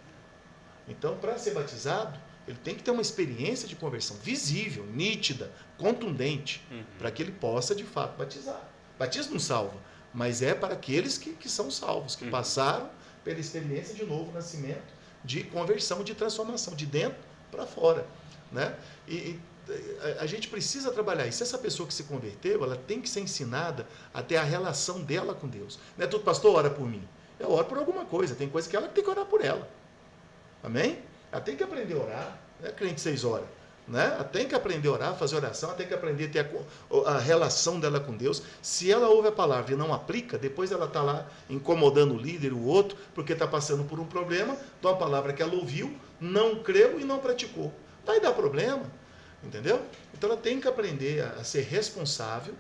Então, para ser batizado, ele tem que ter uma experiência de conversão visível, nítida, contundente, para que ele possa, de fato, batizar. Batismo não salva, mas é para aqueles que são salvos, que passaram pela experiência de novo nascimento, de conversão, de transformação, de dentro para fora, né? E a gente precisa trabalhar. E se essa pessoa que se converteu, ela tem que ser ensinada a ter a relação dela com Deus. Não é tudo, pastor, ora por mim. Eu oro por alguma coisa. Tem coisa que ela tem que orar por ela. Amém? Ela tem que aprender a orar. Não é crente 6 horas. Né? Ela tem que aprender a orar, fazer oração. Ela tem que aprender a ter a relação dela com Deus. Se ela ouve a palavra e não aplica, depois ela está lá incomodando o líder, o outro, porque está passando por um problema de uma palavra que ela ouviu, não creu e não praticou. Vai dar problema. Entendeu? Então ela tem que aprender a ser responsável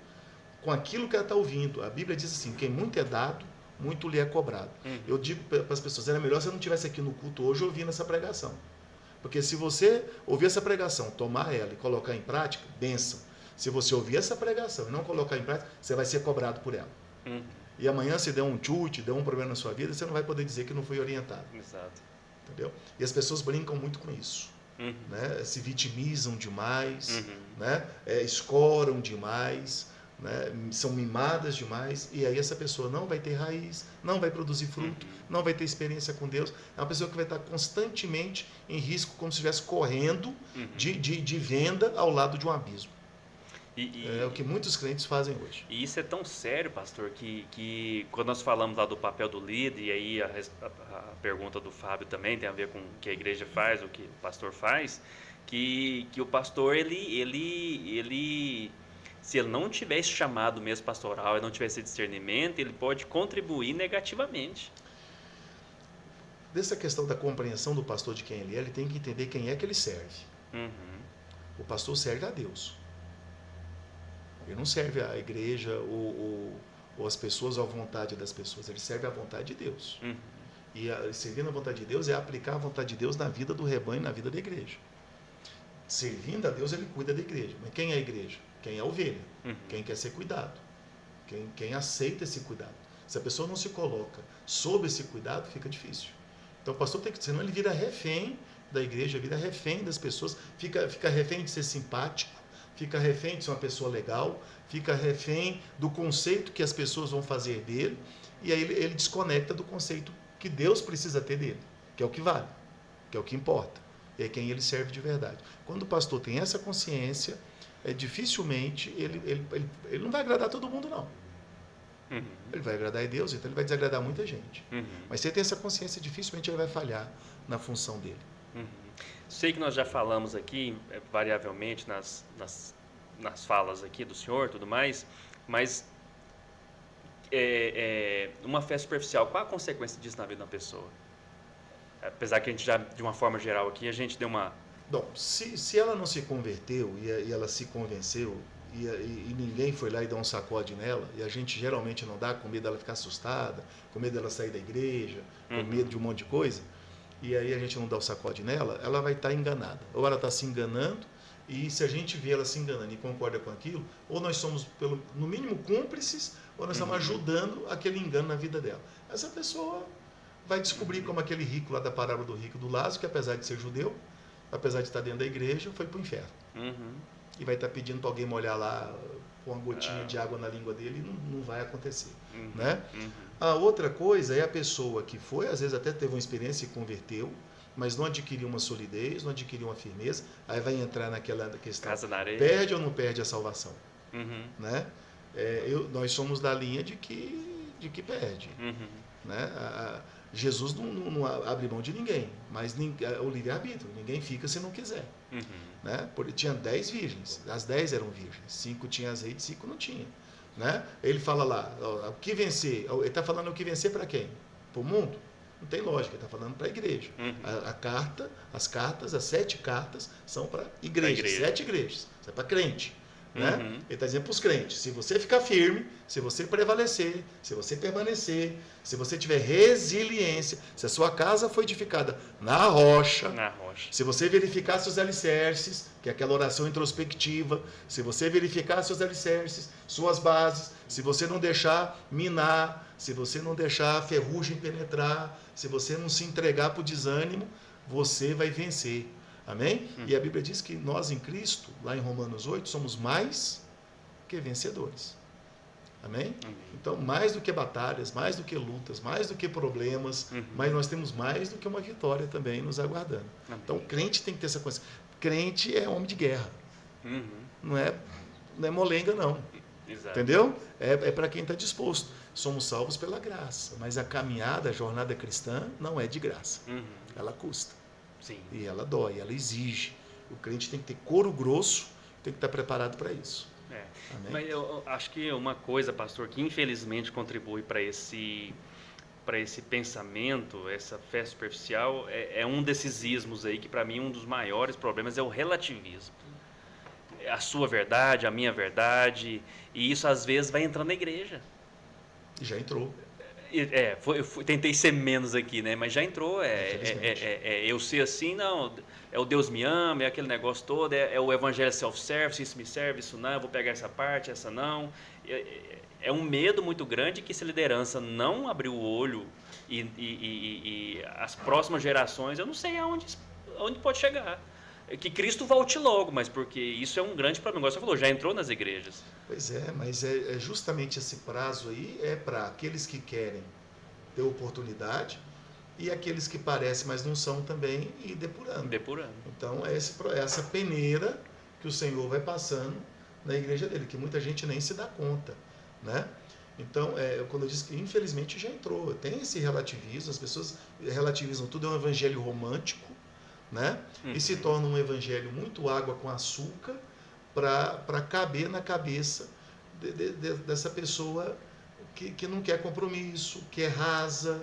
com aquilo que ela está ouvindo. A Bíblia diz assim, quem muito é dado, muito lhe é cobrado. Eu digo para as pessoas, era melhor se eu não estivesse aqui no culto hoje ouvindo essa pregação. Porque se você ouvir essa pregação, tomar ela e colocar em prática, bênção. Se você ouvir essa pregação e não colocar em prática, você vai ser cobrado por ela. E amanhã se der um chute, der um problema na sua vida, você não vai poder dizer que não foi orientado. Exato. Entendeu? E as pessoas brincam muito com isso. Né? Se vitimizam demais, né? Escoram demais, né? São mimadas demais, e aí essa pessoa não vai ter raiz, não vai produzir fruto, não vai ter experiência com Deus. É uma pessoa que vai estar constantemente em risco, como se estivesse correndo de venda ao lado de um abismo. É o que muitos crentes fazem hoje. E isso é tão sério, pastor, que quando nós falamos lá do papel do líder, e aí a pergunta do Fábio também tem a ver com o que a igreja faz, o que o pastor faz, que o pastor, ele se ele não tiver esse chamado mesmo pastoral, ele não tiver esse discernimento, ele pode contribuir negativamente. Dessa questão da compreensão do pastor de quem ele tem que entender quem é que ele serve. O pastor serve a Deus. Ele não serve à igreja ou as pessoas à vontade das pessoas. Ele serve à vontade de Deus. E servindo à vontade de Deus é aplicar a vontade de Deus na vida do rebanho, na vida da igreja. Servindo a Deus, ele cuida da igreja. Mas quem é a igreja? Quem é a ovelha? Quem quer ser cuidado? Quem aceita esse cuidado? Se a pessoa não se coloca sob esse cuidado, fica difícil. Então o pastor tem que, senão ele vira refém da igreja, vira refém das pessoas, fica refém de ser simpático, fica refém de ser uma pessoa legal, fica refém do conceito que as pessoas vão fazer dele, e aí ele desconecta do conceito que Deus precisa ter dele, que é o que vale, que é o que importa, e é quem ele serve de verdade. Quando o pastor tem essa consciência, dificilmente ele não vai agradar todo mundo, não. Ele vai agradar a Deus, então ele vai desagradar muita gente. Mas se ele tem essa consciência, dificilmente ele vai falhar na função dele. Sei que nós já falamos aqui, variavelmente, nas falas aqui do senhor e tudo mais, mas uma fé superficial, qual a consequência disso na vida da pessoa? Apesar que a gente já, de uma forma geral aqui, a gente deu uma... Bom, se ela não se converteu e ela se convenceu e ninguém foi lá e deu um sacode nela, e a gente geralmente não dá, com medo dela ficar assustada, com medo dela sair da igreja, com medo de um monte de coisa, e aí a gente não dá o sacode nela, ela vai estar enganada. Ou ela está se enganando, e se a gente vê ela se enganando e concorda com aquilo, ou nós somos, no mínimo, cúmplices, ou nós estamos ajudando aquele engano na vida dela. Essa pessoa vai descobrir como aquele rico lá da parábola do rico do Lázaro, que apesar de ser judeu, apesar de estar dentro da igreja, foi para o inferno. E vai estar pedindo para alguém molhar lá com uma gotinha de água na língua dele, e não vai acontecer. Né? A outra coisa é a pessoa que foi, às vezes até teve uma experiência e converteu, mas não adquiriu uma solidez, não adquiriu uma firmeza, aí vai entrar naquela questão, perde ou não perde a salvação? Né? Nós somos da linha de que perde. Né? Jesus não abre mão de ninguém, mas o livre-arbítrio, ninguém fica se não quiser. Né? Porque tinha 10 virgens, as 10 eram virgens, 5 tinham azeite, 5 não tinham. Né? Ele fala lá, o que vencer, ele está falando o que vencer para quem? Para o mundo? Não tem lógica, ele está falando para a igreja. As cartas, as 7 cartas são para igrejas, 7 igrejas, isso é para crente. Né? Ele está dizendo para os crentes, se você ficar firme, se você prevalecer, se você permanecer, se você tiver resiliência, se a sua casa foi edificada na rocha, se você verificar seus alicerces, que é aquela oração introspectiva, se você verificar seus alicerces, suas bases, se você não deixar minar, se você não deixar a ferrugem penetrar, se você não se entregar para o desânimo, você vai vencer. Amém? E a Bíblia diz que nós em Cristo, lá em Romanos 8, somos mais que vencedores. Amém? Então, mais do que batalhas, mais do que lutas, mais do que problemas, mas nós temos mais do que uma vitória também nos aguardando. Então, o crente tem que ter essa consciência. Crente é homem de guerra. Não é molenga, não. Exato. Entendeu? É para quem está disposto. Somos salvos pela graça, mas a caminhada, a jornada cristã não é de graça. Ela custa. Sim. E ela dói, ela exige. O crente tem que ter couro grosso, tem que estar preparado para isso. Mas eu acho que uma coisa, pastor, que infelizmente contribui para esse pensamento, essa fé superficial, é um desses ismos aí que para mim um dos maiores problemas é o relativismo. A sua verdade, a minha verdade, e isso às vezes vai entrando na igreja. Já entrou. Eu tentei ser menos aqui, né? Mas já entrou. Eu ser assim, não. É o Deus me ama, é aquele negócio todo. É o evangelho self-service, isso me serve, isso não. Eu vou pegar essa parte, essa não. É um medo muito grande que se a liderança não abrir o olho e as próximas gerações, eu não sei aonde pode chegar. Que Cristo volte logo, mas porque isso é um grande problema. Igual você falou, já entrou nas igrejas. Pois é, mas é justamente esse prazo aí é para aqueles que querem ter oportunidade e aqueles que parecem, mas não são também, ir depurando. Então, é essa peneira que o Senhor vai passando na igreja dele, que muita gente nem se dá conta, né? Então, quando eu disse que infelizmente já entrou, tem esse relativismo, as pessoas relativizam tudo, é um evangelho romântico, né? E se torna um evangelho muito água com açúcar para caber na cabeça dessa pessoa que não quer compromisso, que é rasa,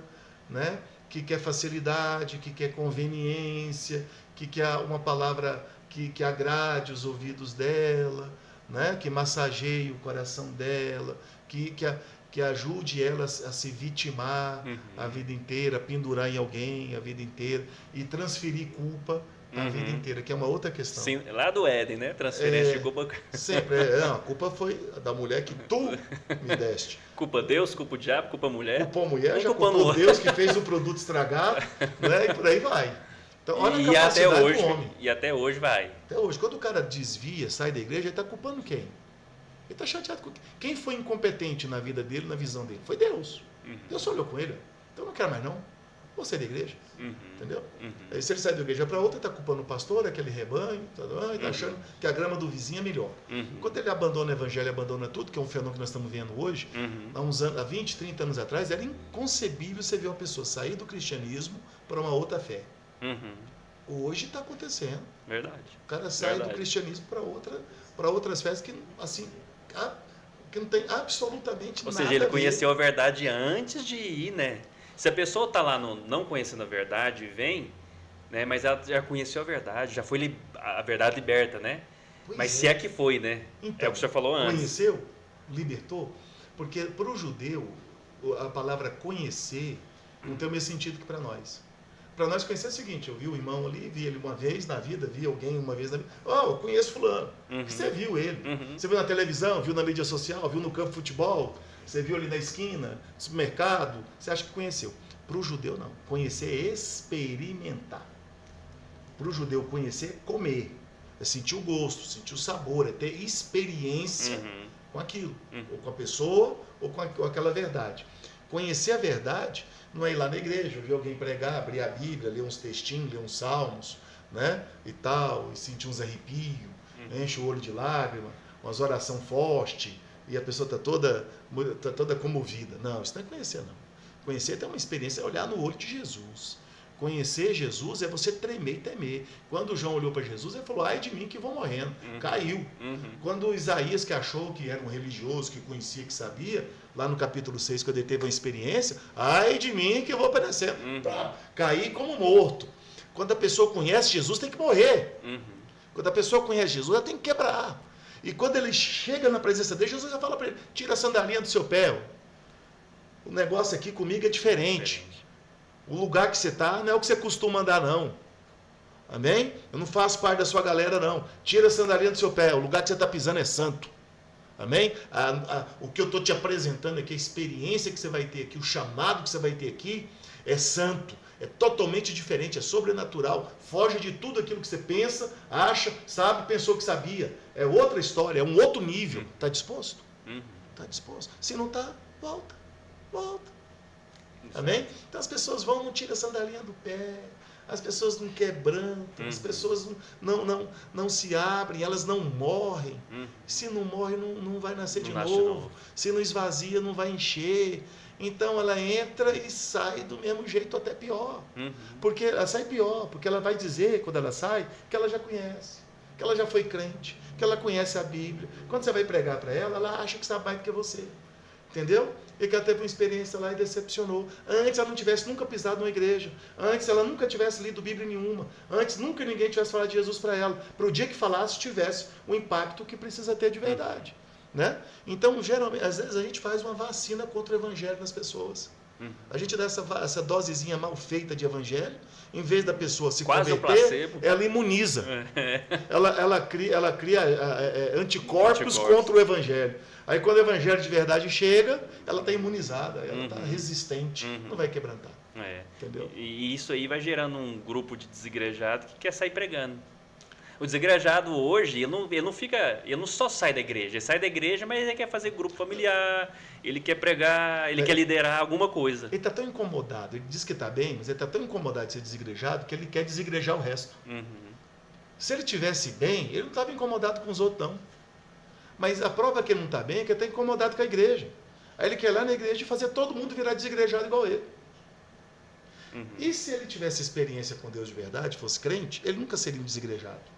né? Que quer facilidade, que quer conveniência, que quer uma palavra que agrade os ouvidos dela, né? Que massageie o coração dela, que ajude ela a se vitimar a vida inteira, pendurar em alguém a vida inteira e transferir culpa a vida inteira, que é uma outra questão. Sim, lá do Éden, né? Transferência de culpa. Sempre. A culpa foi da mulher que tu me deste. Culpa Deus, culpa o diabo, culpa a mulher. Culpou a mulher, já culpou Deus que fez o produto estragado, né? E por aí vai. Então, olha a capacidade do homem. E até hoje vai. Até hoje. Quando o cara desvia, sai da igreja, ele está culpando quem? Ele está chateado com quem foi incompetente na vida dele, na visão dele? Foi Deus. Deus olhou com ele. Então não quero mais não. Vou sair da igreja. Entendeu? Aí se ele sai da igreja para outra, ele está culpando o pastor, aquele rebanho, está achando que a grama do vizinho é melhor. Quando ele abandona o evangelho, abandona tudo, que é um fenômeno que nós estamos vendo hoje, há 20, 30 anos atrás, era inconcebível você ver uma pessoa sair do cristianismo para uma outra fé. Hoje está acontecendo. Verdade. O cara sai do cristianismo para outras fés que, assim, que não tem absolutamente nada. Ou seja, ele conheceu a verdade antes de ir, né? Se a pessoa está lá não conhecendo a verdade e vem, né? Mas ela já conheceu a verdade, já foi a verdade liberta, né? Mas se é que foi, né? Então, é o que o senhor falou antes. Conheceu, libertou, porque para o judeu a palavra conhecer não tem o mesmo sentido que para nós. Para nós conhecer é o seguinte, eu vi o irmão ali, vi ele uma vez na vida, vi alguém uma vez na vida. Eu conheço fulano. Você viu ele. Você viu na televisão, viu na mídia social, viu no campo de futebol, você viu ali na esquina, no supermercado, você acha que conheceu. Para o judeu, não. Conhecer é experimentar. Para o judeu, conhecer é comer. É sentir o gosto, sentir o sabor, é ter experiência com aquilo. Ou com a pessoa, ou com aquela verdade. Conhecer a verdade não é ir lá na igreja, ouvir alguém pregar, abrir a Bíblia, ler uns textinhos, ler uns salmos, né? E tal, e sentir uns arrepios, enche o olho de lágrima, umas oração forte, e a pessoa está toda comovida. Não, isso não é conhecer, não. Conhecer é ter uma experiência, é olhar no olho de Jesus. Conhecer Jesus é você tremer e temer. Quando João olhou para Jesus, ele falou, ai de mim que vou morrendo. Caiu. Quando Isaías, que achou que era um religioso, que conhecia, que sabia, lá no capítulo 6, quando ele teve uma experiência, ai de mim que eu vou perecer. Caí como morto. Quando a pessoa conhece Jesus, tem que morrer. Quando a pessoa conhece Jesus, ela tem que quebrar. E quando ele chega na presença dele, Jesus já fala para ele, tira a sandalinha do seu pé. O negócio aqui comigo é diferente. O lugar que você está não é o que você costuma andar, não. Amém? Eu não faço parte da sua galera, não. Tira a sandalinha do seu pé. O lugar que você está pisando é santo. Amém? O que eu estou te apresentando aqui, a experiência que você vai ter aqui, o chamado que você vai ter aqui, é santo. É totalmente diferente, é sobrenatural. Foge de tudo aquilo que você pensa, acha, sabe, pensou que sabia. É outra história, é um outro nível. Está disposto? Está disposto. Se não está, volta. Amém? Então as pessoas vão, não tiram a sandalinha do pé, as pessoas não quebrantam, as pessoas não se abrem, elas não morrem. Se não morre, não vai nascer de novo. Se não esvazia, não vai encher. Então ela entra e sai do mesmo jeito, até pior. Porque ela sai pior, porque ela vai dizer, quando ela sai, que ela já conhece, que ela já foi crente, que ela conhece a Bíblia. Quando você vai pregar para ela, ela acha que sabe mais do que você. Entendeu? E que ela teve uma experiência lá e decepcionou. Antes ela não tivesse nunca pisado numa igreja. Antes ela nunca tivesse lido Bíblia nenhuma. Antes nunca ninguém tivesse falado de Jesus para ela. Para o dia que falasse, tivesse o impacto que precisa ter de verdade. Né? Então, geralmente, às vezes a gente faz uma vacina contra o evangelho nas pessoas. A gente dá essa dosezinha mal feita de evangelho, em vez da pessoa se converter, ela imuniza. Ela cria anticorpos contra o evangelho. Aí quando o evangelho de verdade chega, ela está imunizada, ela está resistente, não vai quebrantar. Entendeu? E isso aí vai gerando um grupo de desigrejados que quer sair pregando. O desigrejado hoje, ele não só sai da igreja, ele sai da igreja, mas ele quer fazer grupo familiar, ele quer pregar, ele quer liderar alguma coisa. Ele está tão incomodado, ele diz que está bem, mas ele está tão incomodado de ser desigrejado que ele quer desigrejar o resto. Se ele estivesse bem, ele não estava incomodado com os outros, não. Mas a prova que ele não está bem é que ele está incomodado com a igreja. Aí ele quer ir lá na igreja e fazer todo mundo virar desigrejado igual ele. E se ele tivesse experiência com Deus de verdade, fosse crente, ele nunca seria um desigrejado.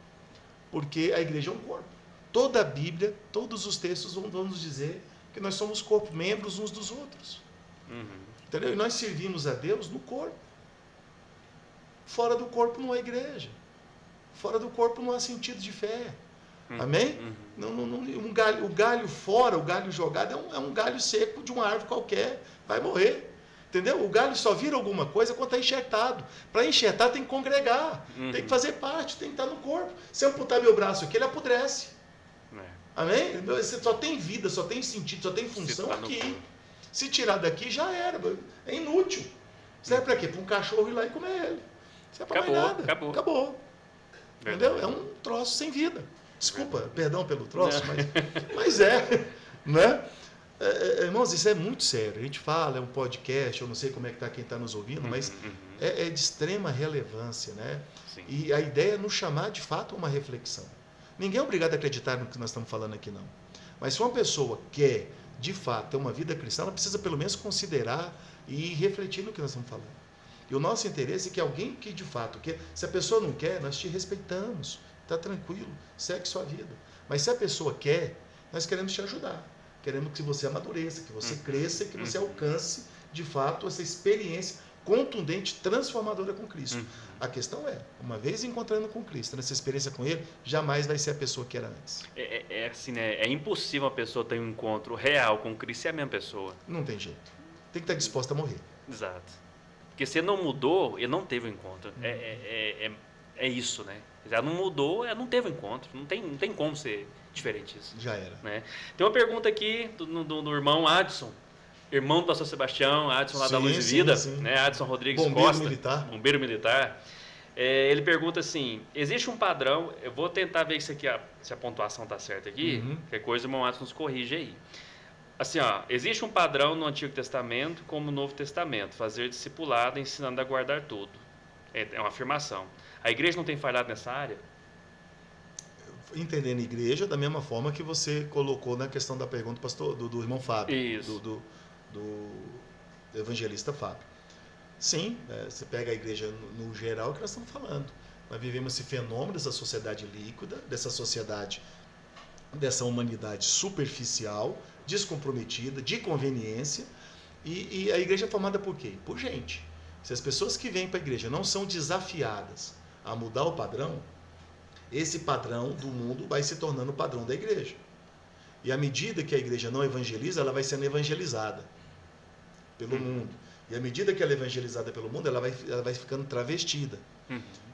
Porque a igreja é um corpo. Toda a Bíblia, todos os textos vão nos dizer que nós somos corpo, membros uns dos outros. Entendeu? E nós servimos a Deus no corpo. Fora do corpo não há igreja. Fora do corpo não há sentido de fé. Amém? O galho fora, o galho jogado, é um galho seco de uma árvore qualquer. Vai morrer. Entendeu? O galho só vira alguma coisa quando está enxertado. Para enxertar tem que congregar, tem que fazer parte, tem que estar no corpo. Se eu amputar meu braço aqui, ele apodrece. Amém? Você só tem vida, só tem sentido, só tem função aqui. Se tirar daqui, já era. É inútil. Serve para quê? Para um cachorro ir lá e comer ele. Não é para mais nada. Acabou. Entendeu? É um troço sem vida. Desculpa, perdão pelo troço, mas é. Né? Irmãos, isso é muito sério. A gente fala, é um podcast, eu não sei como é que está quem está nos ouvindo, mas é de extrema relevância, né? Sim. E a ideia é nos chamar de fato a uma reflexão. Ninguém é obrigado a acreditar no que nós estamos falando aqui, não. Mas se uma pessoa quer, de fato, ter uma vida cristã, ela precisa pelo menos considerar e refletir no que nós estamos falando. E o nosso interesse é que alguém que de fato quer, se a pessoa não quer, nós te respeitamos, está tranquilo, segue sua vida. Mas se a pessoa quer, nós queremos te ajudar. Queremos que você amadureça, que você cresça e que você alcance, de fato, essa experiência contundente, transformadora com Cristo. A questão é, uma vez encontrando com Cristo, nessa experiência com Ele, jamais vai ser a pessoa que era antes. Assim, né? É impossível uma pessoa ter um encontro real com Cristo e é a mesma pessoa. Não tem jeito. Tem que estar disposta a morrer. Exato. Porque se ele não mudou, ele não teve o encontro. É isso, né? Já não mudou, não teve o encontro. Não tem como ser diferente isso. Já era. Né? Tem uma pergunta aqui do irmão Adson, irmão do pastor Sebastião, Adson lá da Luz e Vida, né? Adson Rodrigues Costa, bombeiro militar. Ele pergunta assim, existe um padrão, eu vou tentar ver se a pontuação está certa aqui, qualquer coisa o irmão Adson nos corrige aí. Assim, existe um padrão no Antigo Testamento como no Novo Testamento, fazer discipulado ensinando a guardar tudo. É uma afirmação. A igreja não tem falhado nessa área? Entendendo a igreja da mesma forma que você colocou na questão da pergunta do irmão Fábio. Isso. Do evangelista Fábio. Sim, você pega a igreja no geral, que nós estamos falando. Nós vivemos esse fenômeno dessa sociedade líquida, dessa humanidade superficial, descomprometida, de conveniência, e a igreja é formada por quê? Por gente. Se as pessoas que vêm para a igreja não são desafiadas a mudar o padrão, esse padrão do mundo vai se tornando o padrão da igreja. E à medida que a igreja não evangeliza, ela vai sendo evangelizada pelo mundo. E à medida que ela é evangelizada pelo mundo, ela vai ficando travestida.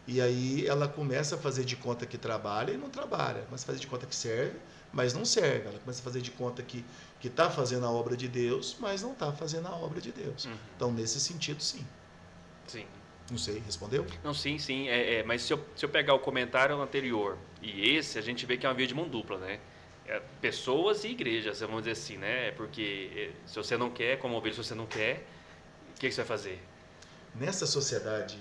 E aí ela começa a fazer de conta que trabalha e não trabalha. Começa a fazer de conta que serve, mas não serve. Ela começa a fazer de conta que está fazendo a obra de Deus, mas não está fazendo a obra de Deus. Então, nesse sentido, sim. Sim. Não sei, respondeu? Não, sim. Mas se eu pegar o comentário anterior e esse, a gente vê que é uma via de mão dupla, né? pessoas e igrejas, vamos dizer assim, né? Porque se você não quer, como ovelha, se você não quer, o que você vai fazer? Nessa sociedade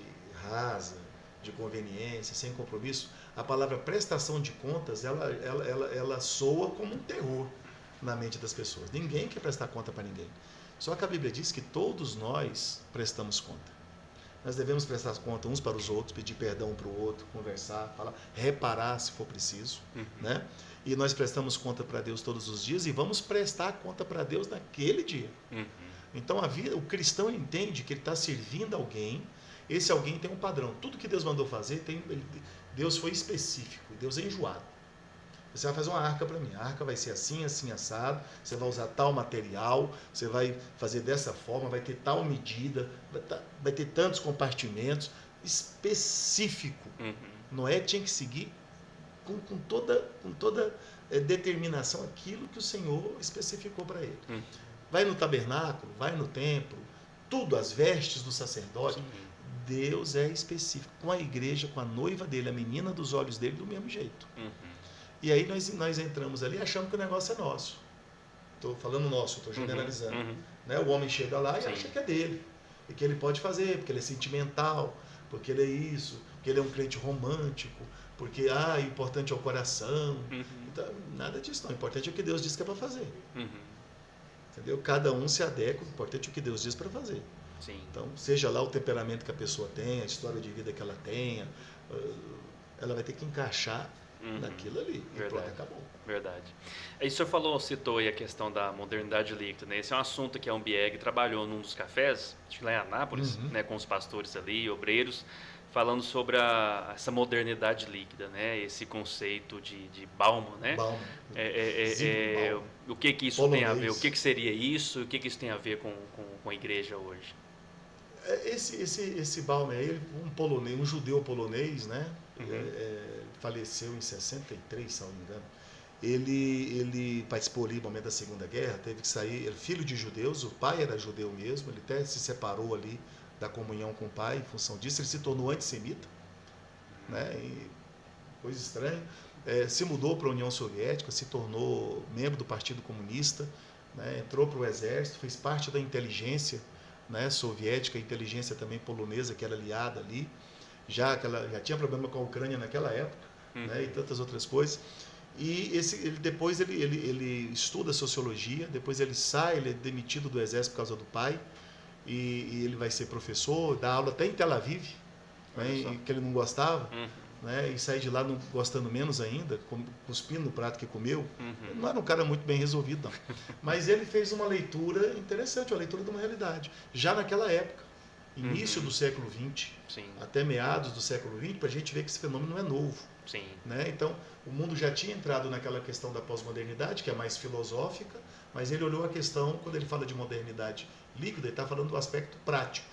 rasa, de conveniência, sem compromisso, a palavra prestação de contas, ela soa como um terror na mente das pessoas. Ninguém quer prestar conta para ninguém. Só que a Bíblia diz que todos nós prestamos conta. Nós devemos prestar conta uns para os outros, pedir perdão um para o outro, conversar, falar, reparar se for preciso, né? E nós prestamos conta para Deus todos os dias e vamos prestar conta para Deus naquele dia. Então o cristão entende que ele está servindo alguém, esse alguém tem um padrão. Tudo que Deus mandou fazer, Deus foi específico, Deus é enjoado. Você vai fazer uma arca para mim, a arca vai ser assim, assim, assado, você vai usar tal material, você vai fazer dessa forma, vai ter tal medida, vai ter tantos compartimentos, específico. Noé tinha que seguir com toda determinação aquilo que o Senhor especificou para ele. Vai no tabernáculo, vai no templo, tudo, as vestes do sacerdote. Deus é específico. Com a igreja, com a noiva dele, a menina dos olhos dele, do mesmo jeito. E aí nós entramos ali achando que o negócio é nosso. Estou falando nosso, estou generalizando. Né? O homem chega lá e acha que é dele. E que ele pode fazer, porque ele é sentimental, porque ele é isso, porque ele é um crente romântico, porque o importante é o coração. Então, nada disso não. O importante é o que Deus diz que é para fazer. Entendeu? Cada um se adequa, o importante é o que Deus diz para fazer. Sim. Então, seja lá o temperamento que a pessoa tem, a história de vida que ela tenha, ela vai ter que encaixar naquilo ali. E pronto, acabou. Verdade. Aí o senhor citou aí a questão da modernidade líquida, né? Esse é um assunto que a Umbieg trabalhou num dos cafés, acho que lá em Anápolis, né, com os pastores ali, obreiros, falando sobre essa modernidade líquida, né? Esse conceito de Bauman, né? Bauman. O que isso polonês. Tem a ver? O que seria isso? O que isso tem a ver com a igreja hoje? Esse Bauman aí, um judeu polonês, né? Faleceu em 63, se não me engano. Ele participou ali no momento da Segunda Guerra, teve que sair, era filho de judeus, o pai era judeu mesmo, ele até se separou ali da comunhão com o pai em função disso, ele se tornou antissemita, né? Coisa estranha. Se mudou para a União Soviética, se tornou membro do Partido Comunista, né? Entrou para o exército, fez parte da inteligência, né, soviética, a inteligência também polonesa, que era aliada ali, já tinha problema com a Ucrânia naquela época, né, e tantas outras coisas. E depois ele estuda sociologia, depois ele sai, ele é demitido do exército por causa do pai, e ele vai ser professor, dá aula até em Tel Aviv, né, que ele não gostava, né, e sai de lá não gostando menos ainda, cuspindo no prato que comeu. Não era um cara muito bem resolvido, não. Mas ele fez uma leitura interessante, uma leitura de uma realidade. Já naquela época, início do século XX, até meados do século XX, para a gente ver que esse fenômeno não é novo. Né? Então, o mundo já tinha entrado naquela questão da pós-modernidade, que é mais filosófica, mas ele olhou a questão, quando ele fala de modernidade líquida, ele está falando do aspecto prático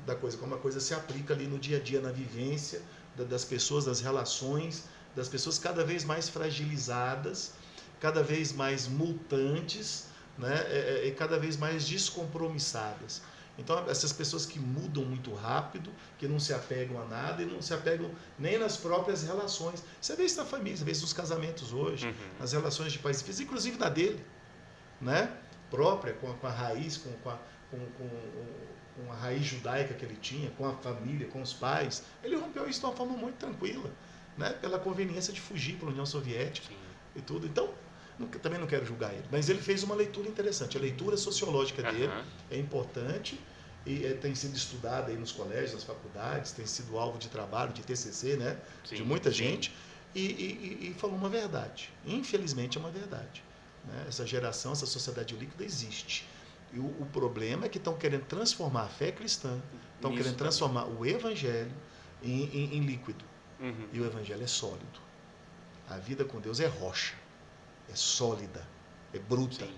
da coisa, como a coisa se aplica ali no dia a dia, na vivência das pessoas, das relações, das pessoas cada vez mais fragilizadas, cada vez mais mutantes, né? E cada vez mais descompromissadas. Então, essas pessoas que mudam muito rápido, que não se apegam a nada e não se apegam nem nas próprias relações. Você vê isso na família, você vê isso nos casamentos hoje, nas relações de pais e filhos, inclusive na dele, né? Própria, com a raiz, com a raiz judaica que ele tinha, com a família, com os pais. Ele rompeu isso de uma forma muito tranquila, né? Pela conveniência de fugir para a União Soviética e tudo. Então, também não quero julgar ele, mas ele fez uma leitura interessante. A leitura sociológica dele é importante e tem sido estudada aí nos colégios, nas faculdades, tem sido alvo de trabalho, de TCC, né? De muita gente, e falou uma verdade. Infelizmente é uma verdade, né? Essa geração, essa sociedade líquida existe. E o problema é que estão querendo transformar a fé cristã, estão querendo transformar o evangelho em líquido. E o evangelho é sólido. A vida com Deus é rocha. É sólida, é bruta,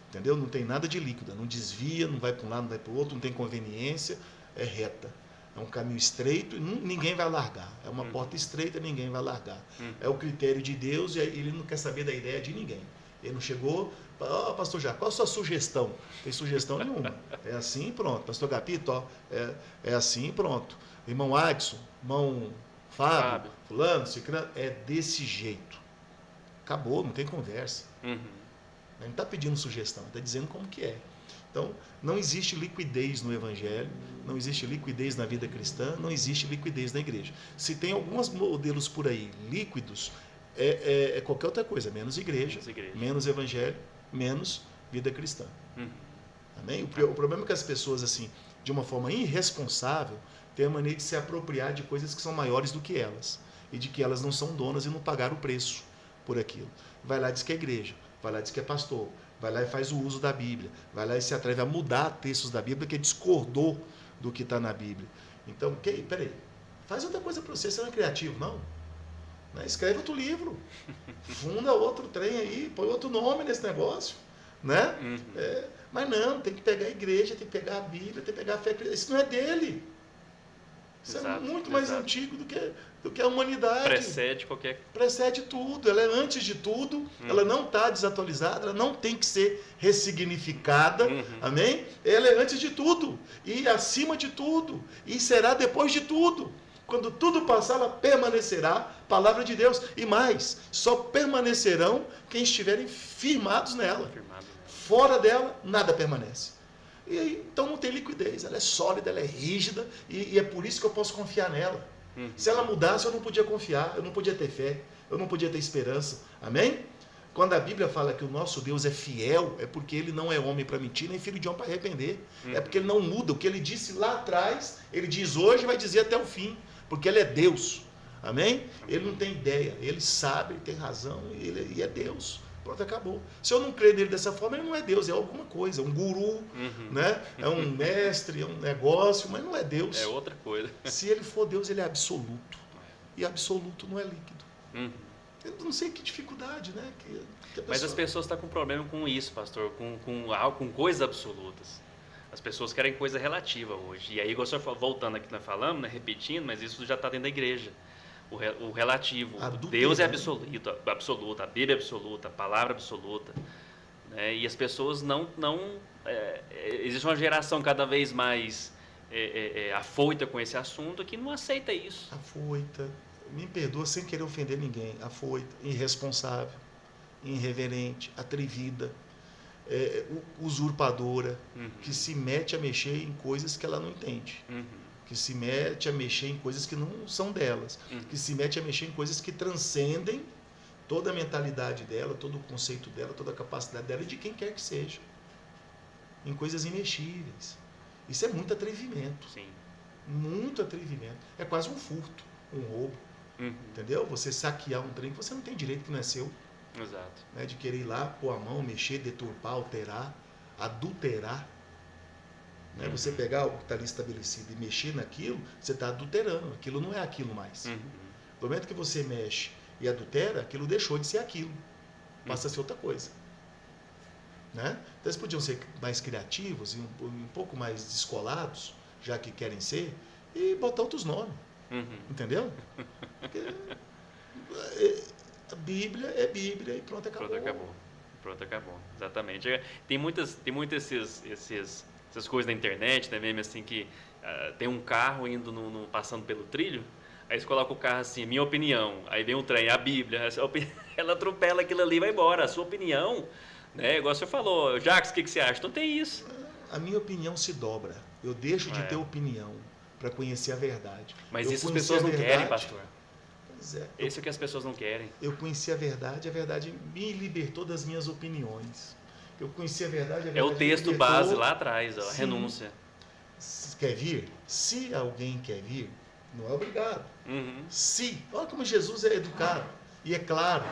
entendeu? Não tem nada de líquida, não desvia, não vai para um lado, não vai para o outro, não tem conveniência, é reta. É um caminho estreito e ninguém vai largar. É uma porta estreita, ninguém vai largar. É o critério de Deus e ele não quer saber da ideia de ninguém. Ele não chegou, pastor Jacó, qual a sua sugestão? Não tem sugestão nenhuma. É assim, pronto. Pastor Gapito, é assim, pronto. Irmão Adson, irmão Fábio, fulano, ciclano, é desse jeito. Acabou, não tem conversa. Uhum. Ele não está pedindo sugestão, está dizendo como que é. Então, não existe liquidez no Evangelho, não existe liquidez na vida cristã, não existe liquidez na igreja. Se tem alguns modelos por aí líquidos, é qualquer outra coisa, menos igreja, menos Evangelho, menos vida cristã. Amém? O problema é que as pessoas, assim, de uma forma irresponsável, têm a mania de se apropriar de coisas que são maiores do que elas, e de que elas não são donas e não pagaram o preço por aquilo. Vai lá e diz que é igreja, vai lá e diz que é pastor, vai lá e faz o uso da Bíblia, vai lá e se atreve a mudar textos da Bíblia que discordou do que está na Bíblia. Então, peraí, faz outra coisa para você não é criativo, não. Escreve outro livro, funda outro trem aí, põe outro nome nesse negócio, né? Mas não, tem que pegar a igreja, tem que pegar a Bíblia, tem que pegar a fé cristã. Isso não é dele. Isso é muito mais antigo do que a humanidade. Precede tudo. Ela é antes de tudo, ela não está desatualizada, ela não tem que ser ressignificada. Amém? Ela é antes de tudo e acima de tudo e será depois de tudo. Quando tudo passar, ela permanecerá, palavra de Deus. E mais, só permanecerão quem estiverem firmados nela. Fora dela, nada permanece. E aí, então não tem liquidez, ela é sólida, ela é rígida, e é por isso que eu posso confiar nela. Se ela mudasse, eu não podia confiar, eu não podia ter fé, eu não podia ter esperança. Amém? Quando a Bíblia fala que o nosso Deus é fiel, é porque ele não é homem para mentir, nem filho de homem para arrepender. É porque ele não muda. O que ele disse lá atrás, ele diz hoje e vai dizer até o fim, porque ele é Deus. Amém? Ele não tem ideia, ele sabe, ele tem razão, e é Deus. Pronto, acabou. Se eu não crer nele dessa forma, ele não é Deus, é alguma coisa, é um guru, né? É um mestre, é um negócio, mas não é Deus. É outra coisa. Se ele for Deus, ele é absoluto. E absoluto não é líquido. Eu não sei que dificuldade, né? Mas as pessoas estão com problema com isso, pastor, com coisas absolutas. As pessoas querem coisa relativa hoje. E aí, igual o senhor voltando aqui que nós falamos, né, repetindo, mas isso já está dentro da igreja. O relativo, Deus é absoluto, a Bíblia é absoluta, a palavra é absoluta, né? E as pessoas existe uma geração cada vez mais afoita com esse assunto que não aceita isso. Afoita, me perdoa sem querer ofender ninguém, afoita, irresponsável, irreverente, atrevida, usurpadora, que se mete a mexer em coisas que ela não entende. Que se mete a mexer em coisas que não são delas, que se mete a mexer em coisas que transcendem toda a mentalidade dela, todo o conceito dela, toda a capacidade dela e de quem quer que seja, em coisas imexíveis. Isso é muito atrevimento. Sim. Muito atrevimento. É quase um furto, um roubo. Entendeu? Você saquear um trem que você não tem direito, que não é seu. Exato. Né? De querer ir lá, pôr a mão, mexer, deturpar, alterar, adulterar. Né? Você pegar o que está ali estabelecido e mexer naquilo, você está adulterando. Aquilo não é aquilo mais. No momento que você mexe e adultera, aquilo deixou de ser aquilo. Passa a ser outra coisa. Né? Então eles podiam ser mais criativos e um pouco mais descolados, já que querem ser, e botar outros nomes. Entendeu? Porque a Bíblia é Bíblia e pronto, acabou. Pronto, acabou. Exatamente. Tem muitas essas coisas na internet, né, mesmo assim, que tem um carro indo passando pelo trilho, aí você coloca o carro assim, minha opinião, aí vem um trem, a Bíblia, ela atropela aquilo ali e vai embora. A sua opinião, né, igual você falou, Jacques, o que você acha? Não tem isso. A minha opinião se dobra. Eu deixo de ter opinião para conhecer a verdade. Mas isso as pessoas não querem, pastor. Pois é. Isso é que as pessoas não querem. Eu conheci a verdade me libertou das minhas opiniões. Eu conheci a verdade é o texto base lá atrás, a renúncia. Quer vir? Se alguém quer vir, não é obrigado. Se, olha como Jesus é educado e é claro.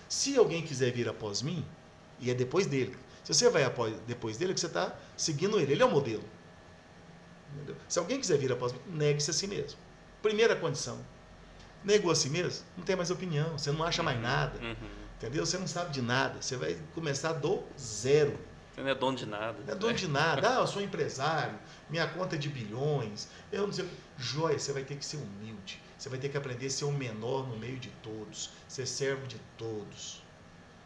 Se alguém quiser vir após mim, e é depois dele. Se você vai depois dele, é que você está seguindo ele. Ele é o modelo. Entendeu? Se alguém quiser vir após mim, negue-se a si mesmo. Primeira condição. Negou a si mesmo, não tem mais opinião, você não acha mais nada. Entendeu? Você não sabe de nada. Você vai começar do zero. Você não é dono de nada. Não é dono de nada. Eu sou empresário, minha conta é de bilhões. Eu não sei. Joia, você vai ter que ser humilde. Você vai ter que aprender a ser o menor no meio de todos. Ser servo de todos.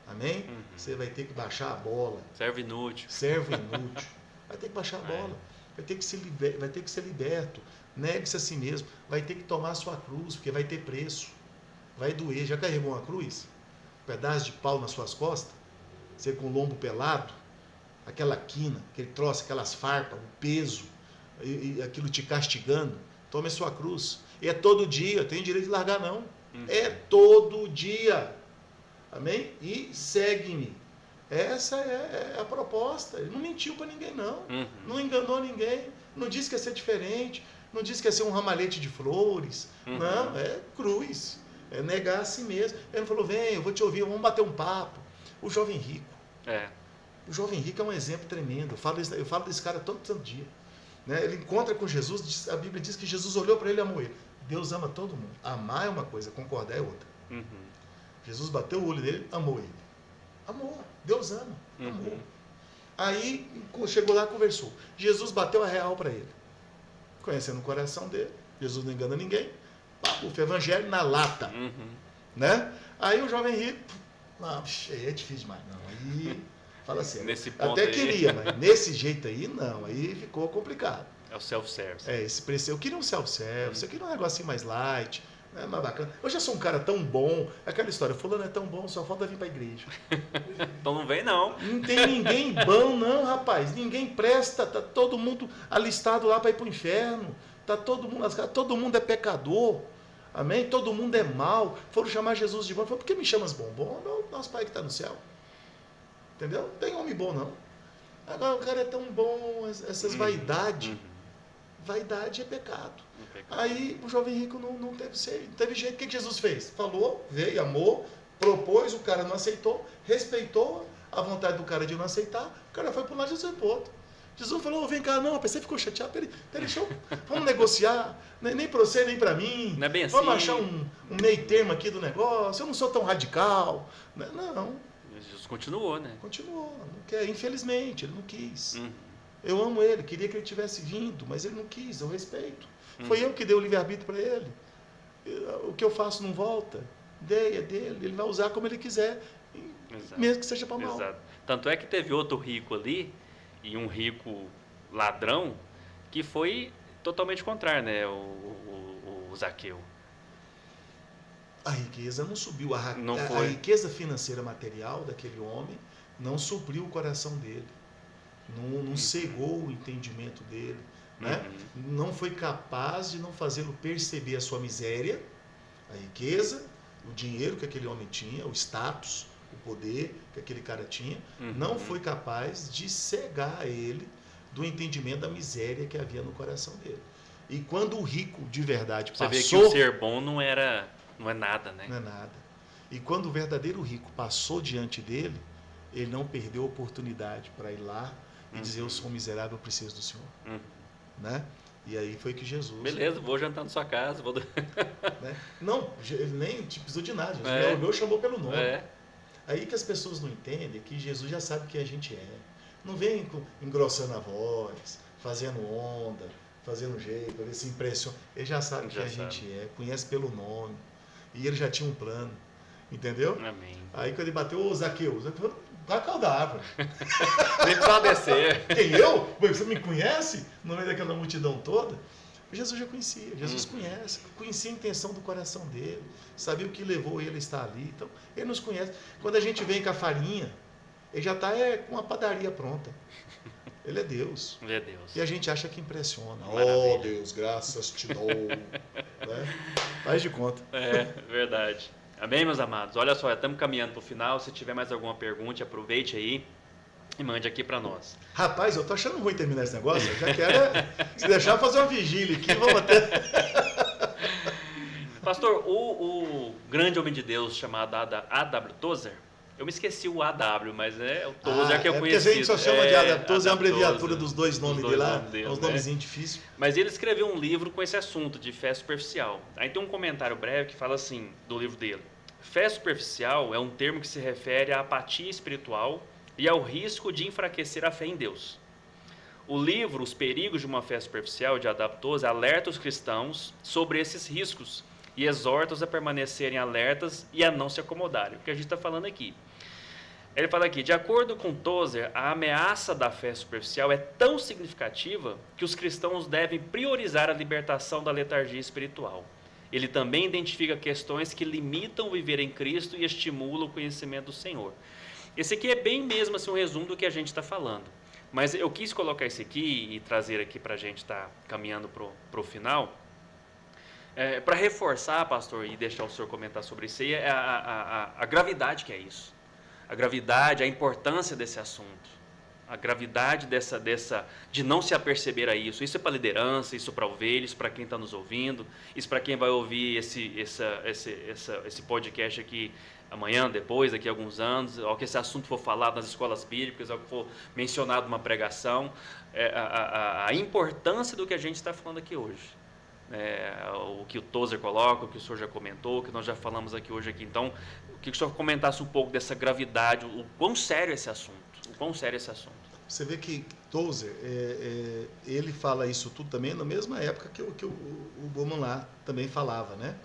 Amém? Você vai ter que baixar a bola. Servo inútil. Servo inútil. Vai ter que baixar a bola. Vai ter que ser liberto. Negue-se a si mesmo. Vai ter que tomar a sua cruz, porque vai ter preço. Vai doer. Já carregou uma cruz? pedaço de pau nas suas costas, você com o lombo pelado, aquela quina, aquele troço, aquelas farpas, o peso, e aquilo te castigando, tome a sua cruz. E é todo dia, tem direito de largar não. É todo dia. Amém? E segue-me. Essa é a proposta. Ele não mentiu para ninguém não. Não enganou ninguém. Não disse que ia ser diferente. Não disse que ia ser um ramalhete de flores. Não, é cruz. É negar a si mesmo. Ele não falou, vem, eu vou te ouvir, vamos bater um papo. O jovem rico. O jovem rico é um exemplo tremendo. Eu falo desse cara todo santo dia. Né? Ele encontra com Jesus, a Bíblia diz que Jesus olhou para ele e amou ele. Deus ama todo mundo. Amar é uma coisa, concordar é outra. Jesus bateu o olho dele, amou ele. Amor, Deus ama, amor. Aí chegou lá e conversou. Jesus bateu a real para ele. Conhecendo o coração dele, Jesus não engana ninguém. O evangelho na lata. Né? Aí o jovem rico, não, é difícil demais. Não, aí fala assim. Nesse ponto até queria, mas nesse jeito aí não, aí ficou complicado. É o self-service. Esse preço. Eu queria um self-service, eu queria um negocinho mais light. Mais bacana. Eu já sou um cara tão bom. Aquela história, fulano é tão bom, só falta vir para a igreja. Então não vem não. Não tem ninguém bom não, rapaz. Ninguém presta. Tá todo mundo alistado lá para ir para o inferno. Tá todo mundo é pecador. Amém? Todo mundo é mau. Foram chamar Jesus de bom. Falou, por que me chamas bom? Bom é o nosso Pai que está no céu. Entendeu? Não tem homem bom não. Agora o cara é tão bom, essas vaidades. Vaidade é pecado. Aí o jovem rico não teve jeito. O que Jesus fez? Falou, veio, amou, propôs, o cara não aceitou, respeitou a vontade do cara de não aceitar, o cara foi para um lado e Jesus foi para o outro. Jesus falou, vem cá, não, você ficou chateado, peraí, vamos negociar, nem para você, nem para mim, não é bem vamos assim. achar um meio termo aqui do negócio, eu não sou tão radical. Não. Jesus continuou, né? Continuou, não quer, infelizmente, ele não quis. Eu amo ele, queria que ele tivesse vindo, mas ele não quis, eu respeito. Foi eu que dei o livre-arbítrio para ele. O que eu faço não volta. Ideia dele, ele vai usar como ele quiser, mesmo que seja para mal. Exato. Tanto é que teve outro rico ali, e um rico ladrão, que foi totalmente contrário, né? O Zaqueu. A riqueza não subiu, a riqueza financeira material daquele homem não supriu o coração dele. Não cegou o entendimento dele. Né? Não foi capaz de não fazê-lo perceber a sua miséria, a riqueza, o dinheiro que aquele homem tinha, o status, o poder que aquele cara tinha, não foi capaz de cegar ele do entendimento da miséria que havia no coração dele. E quando o rico de verdade passou... Você vê que o ser bom não é nada, né? Não é nada. E quando o verdadeiro rico passou diante dele, ele não perdeu a oportunidade para ir lá e dizer, eu sou miserável, eu preciso do Senhor. Né? E aí foi que Jesus... Beleza, vou jantar na sua casa. Né? Não, ele nem precisou de nada. Jesus olhou e chamou pelo nome. Aí que as pessoas não entendem que Jesus já sabe quem a gente é. Não vem engrossando a voz, fazendo onda, fazendo jeito, ele se impressiona. Ele já sabe quem a gente é, conhece pelo nome. E ele já tinha um plano. Entendeu? Amém. Aí quando ele bateu, ô Zaqueu, vai cair árvore. Nem precisava descer. Quem eu? Você me conhece? No meio daquela multidão toda? Jesus já conhecia. Jesus conhecia a intenção do coração dele. Sabia o que levou ele a estar ali. Então, ele nos conhece. Quando a gente vem com a farinha, ele já está com a padaria pronta. Ele é Deus. Ele é Deus. E a gente acha que impressiona. Maravilha. Oh, Deus, graças te dou. Né? Faz de conta. É, verdade. Amém, meus amados? Olha só, estamos caminhando para o final. Se tiver mais alguma pergunta, aproveite aí e mande aqui para nós. Rapaz, eu tô achando ruim terminar esse negócio. Eu já quero, se deixar, fazer uma vigília aqui. Vamos até... Pastor, o grande homem de Deus chamado A.W. Tozer, eu me esqueci o A.W., mas é o Tozer que eu conheci. Porque a gente só chama de A.W. Tozer, é uma abreviatura dos dois nomes dele lá, os nomezinhos difíceis. Mas ele escreveu um livro com esse assunto de fé superficial. Aí tem um comentário breve que fala assim, do livro dele. Fé superficial é um termo que se refere à apatia espiritual e ao risco de enfraquecer a fé em Deus. O livro Os Perigos de uma Fé Superficial, de A.W. Tozer, alerta os cristãos sobre esses riscos e exorta-os a permanecerem alertas e a não se acomodarem. O que a gente está falando aqui. Ele fala aqui, de acordo com Tozer, a ameaça da fé superficial é tão significativa que os cristãos devem priorizar a libertação da letargia espiritual. Ele também identifica questões que limitam o viver em Cristo e estimulam o conhecimento do Senhor. Esse aqui é bem mesmo assim, um resumo do que a gente está falando. Mas eu quis colocar esse aqui e trazer aqui para a gente estar caminhando para o final, para reforçar, pastor, e deixar o senhor comentar sobre isso aí, a gravidade que é isso. A gravidade, a importância desse assunto. A gravidade de não se aperceber a isso. Isso é para liderança, isso para ovelha, isso para quem está nos ouvindo, isso para quem vai ouvir esse podcast aqui amanhã, depois, daqui a alguns anos, ao que esse assunto for falado nas escolas bíblicas, ao que for mencionado numa pregação, a importância do que a gente está falando aqui hoje. O que o Tozer coloca, o que o senhor já comentou, o que nós já falamos aqui hoje. Então, eu queria que o senhor comentasse um pouco dessa gravidade, o quão sério é esse assunto. Você vê que Tozer, ele fala isso tudo também na mesma época que o Bauman lá também falava, né?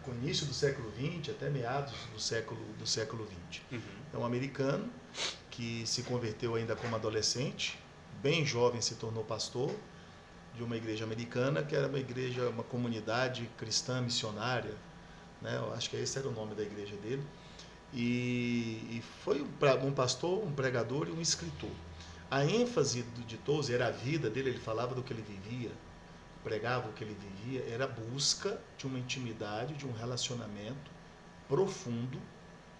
Com o início do século XX até meados do século XX. Uhum. É um americano que se converteu ainda como adolescente, bem jovem se tornou pastor de uma igreja americana, que era uma comunidade cristã missionária, né? Eu acho que esse era o nome da igreja dele. E foi um pastor, um pregador e um escritor. A ênfase de Tozer era a vida dele, ele falava do que ele vivia, pregava o que ele vivia, era a busca de uma intimidade, de um relacionamento profundo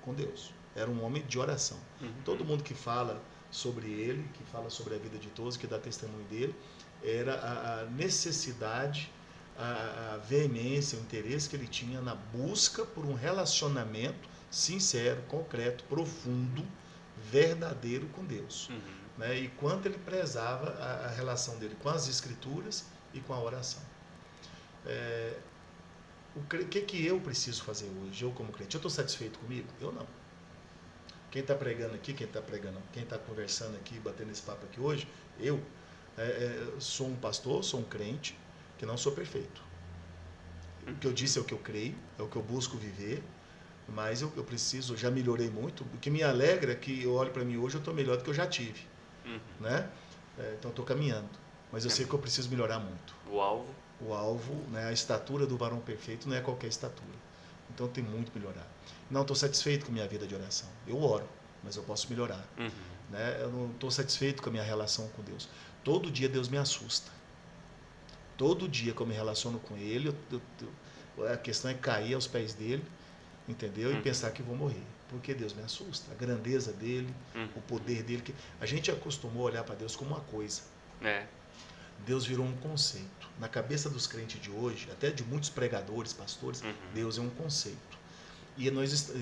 com Deus. Era um homem de oração. Uhum. Todo mundo que fala sobre ele, que fala sobre a vida de Tozer, que dá testemunho dele, era a necessidade, a veemência, o interesse que ele tinha na busca por um relacionamento sincero, concreto, profundo, verdadeiro com Deus. Uhum. Né? E quanto ele prezava a relação dele com as Escrituras e com a oração. O que eu preciso fazer hoje, eu como crente? Eu estou satisfeito comigo? Eu não. Quem está pregando aqui, quem está conversando aqui, batendo esse papo aqui hoje, eu sou um pastor, sou um crente, que não sou perfeito. O que eu disse é o que eu creio, é o que eu busco viver, mas eu preciso, já melhorei muito. O que me alegra é que eu olho para mim hoje, eu estou melhor do que eu já tive. Uhum. Né? Então eu estou caminhando, mas eu sei que eu preciso melhorar muito. O alvo, né, a estatura do varão perfeito não é qualquer estatura. Então tem muito a melhorar. Não estou satisfeito com a minha vida de oração. Eu oro, mas eu posso melhorar. Uhum. Né? Eu não estou satisfeito com a minha relação com Deus. Todo dia Deus me assusta. Todo dia que eu me relaciono com Ele, a questão é cair aos pés dEle, entendeu? E pensar que vou morrer. Porque Deus me assusta. A grandeza dEle, o poder dEle. A gente acostumou a olhar para Deus como uma coisa. Deus virou um conceito. Na cabeça dos crentes de hoje, até de muitos pregadores, pastores, Deus é um conceito. E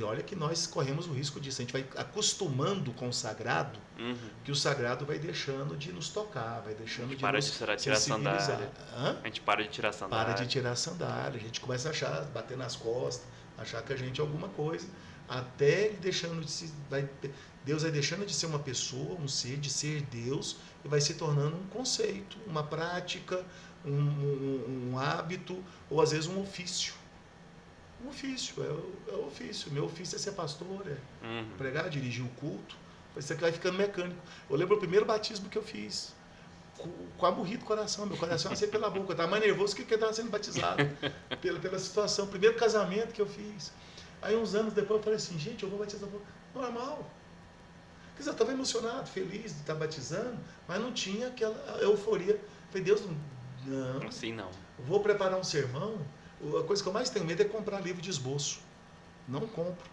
olha que nós corremos o risco disso. A gente vai acostumando com o sagrado, que o sagrado vai deixando de nos tocar, vai deixando de nos sensibilizar. A gente para de tirar a sandália. Para de tirar a sandália. A gente começa a achar, bater nas costas, achar que a gente é alguma coisa, até ele deixando de se... Deus vai deixando de ser uma pessoa, um ser, de ser Deus, e vai se tornando um conceito, uma prática, um hábito, ou às vezes um ofício. Um ofício, é o ofício. Meu ofício é ser pastor, pregar, dirigir o culto. Você vai ficando mecânico. Eu lembro o primeiro batismo que eu fiz. Quase morri do coração. Meu coração nasceu pela boca. Eu estava mais nervoso que eu estava sendo batizado. pela situação. Primeiro casamento que eu fiz. Aí uns anos depois eu falei assim, gente, eu vou batizar. Normal. Quer dizer, eu estava emocionado, feliz de estar batizando, mas não tinha aquela euforia. Eu falei, Deus, não. Assim não. Vou preparar um sermão. A coisa que eu mais tenho medo é comprar livro de esboço. Não compro.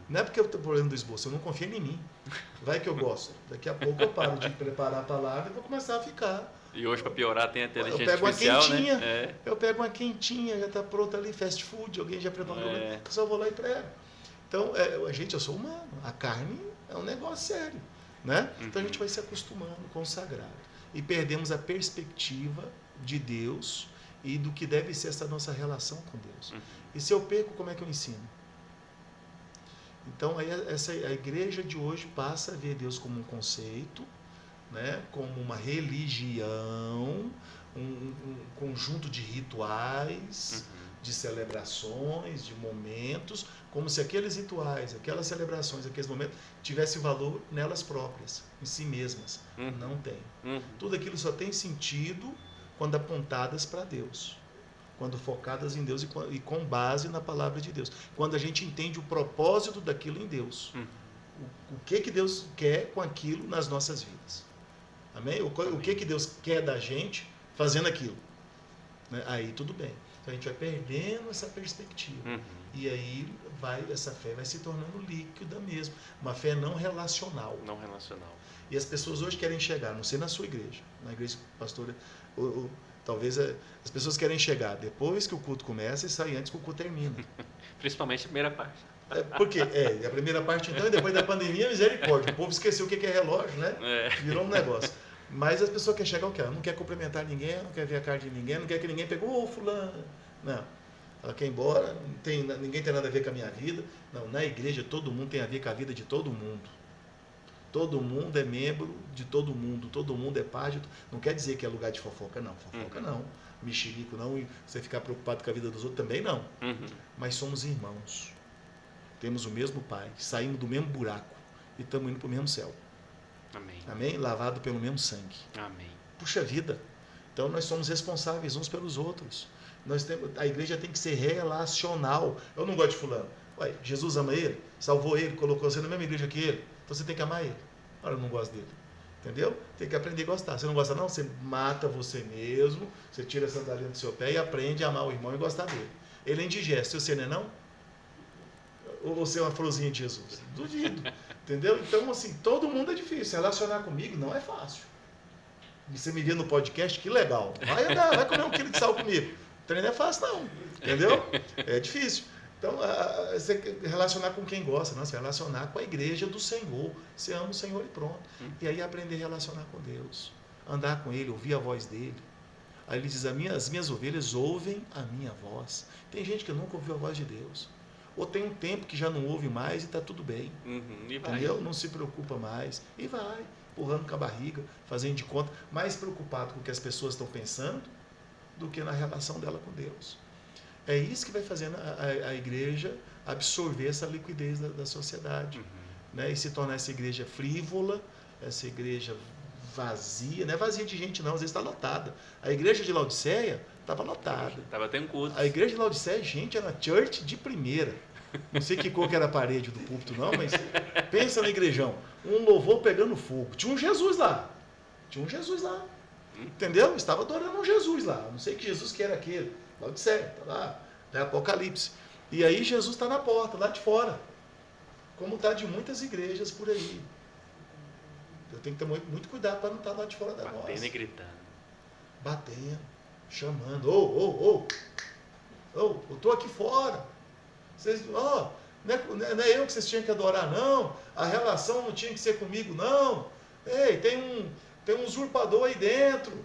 Não é porque eu estou problema do esboço, eu não confio em mim. Vai que eu gosto. Daqui a pouco eu paro de preparar a palavra e vou começar a ficar. E hoje, para piorar, tem a inteligência artificial, né? Eu pego uma quentinha, já está pronta ali, fast food, alguém já preparou, eu só vou lá e prego. Então, gente, eu sou humano. A carne é um negócio sério. Né? Então a gente vai se acostumando com o sagrado. E perdemos a perspectiva de Deus e do que deve ser essa nossa relação com Deus. E se eu perco, como é que eu ensino? Então, aí a igreja de hoje passa a ver Deus como um conceito, né? Como uma religião, um conjunto de rituais, de celebrações, de momentos, como se aqueles rituais, aquelas celebrações, aqueles momentos, tivessem valor nelas próprias, em si mesmas. Não tem. Tudo aquilo só tem sentido quando apontadas para Deus. quando focadas em Deus e com base na palavra de Deus. Quando a gente entende o propósito daquilo em Deus. O que Deus quer com aquilo nas nossas vidas. Amém? O que Deus quer da gente fazendo aquilo. Né? Aí tudo bem. Então a gente vai perdendo essa perspectiva. E aí essa fé vai se tornando líquida mesmo. Uma fé não relacional. Não relacional. E as pessoas hoje querem chegar, não sei na sua igreja, na igreja pastora, talvez as pessoas querem chegar depois que o culto começa e sair antes que o culto termina. Principalmente a primeira parte. Por quê? A primeira parte então, e depois da pandemia, misericórdia. O povo esqueceu o que é relógio, né? Virou um negócio. Mas as pessoas querem chegar o quê? Ela não quer cumprimentar ninguém, não quer ver a cara de ninguém, não quer que ninguém pegou, fulano. Não. Ela quer ir embora, ninguém tem nada a ver com a minha vida. Não, na igreja todo mundo tem a ver com a vida de todo mundo. Todo mundo é membro de todo mundo é parte. Não quer dizer que é lugar de fofoca, não. Fofoca não. Mexerico não. E você ficar preocupado com a vida dos outros também não. Mas somos irmãos. Temos o mesmo Pai. Saímos do mesmo buraco. E estamos indo para o mesmo céu. Amém. Amém? Lavado pelo mesmo sangue. Amém. Puxa vida. Então nós somos responsáveis uns pelos outros. A igreja tem que ser relacional. Eu não gosto de fulano. Ué, Jesus ama ele, salvou ele, colocou você na mesma igreja que ele. Então você tem que amar ele. Olha, eu não gosto dele. Entendeu? Tem que aprender a gostar. Você não gosta não? Você mata você mesmo, você tira a sandália do seu pé e aprende a amar o irmão e gostar dele. Ele é indigesto. Você não é não? Ou você é uma florzinha de Jesus? Duvido. Entendeu? Então, assim, todo mundo é difícil. Se relacionar comigo não é fácil. Você me vê no podcast, que legal. Vai comer um quilo de sal comigo. O treino não é fácil não. Entendeu? É difícil. Então, você relacionar com quem gosta, não? Você vai relacionar com a igreja do Senhor. Você ama o Senhor e pronto. E aí aprender a relacionar com Deus. Andar com Ele, ouvir a voz dEle. Aí ele diz, as minhas ovelhas ouvem a minha voz. Tem gente que nunca ouviu a voz de Deus. Ou tem um tempo que já não ouve mais e está tudo bem. Entendeu? Não se preocupa mais. E vai, empurrando com a barriga, fazendo de conta, mais preocupado com o que as pessoas estão pensando do que na relação dela com Deus. É isso que vai fazendo a igreja absorver essa liquidez da sociedade. Né? E se tornar essa igreja frívola, essa igreja vazia. Não é vazia de gente não, às vezes está lotada. A igreja de Laodiceia estava lotada. Estava tendo culto. A igreja de Laodiceia, gente, era church de primeira. Não sei que cor que era a parede do púlpito não, mas pensa no igrejão. Um louvor pegando fogo. Tinha um Jesus lá. Entendeu? Estava adorando um Jesus lá. Não sei que Jesus que era aquele. Laodiceia, está lá, é Apocalipse. E aí Jesus está na porta, lá de fora. Como está de muitas igrejas por aí. Eu tenho que ter muito cuidado para não estar lá de fora da nossa. Batendo e gritando. Batendo, chamando. Eu estou aqui fora. Vocês, não é eu que vocês tinham que adorar, não. A relação não tinha que ser comigo, não. Ei, tem um usurpador aí dentro.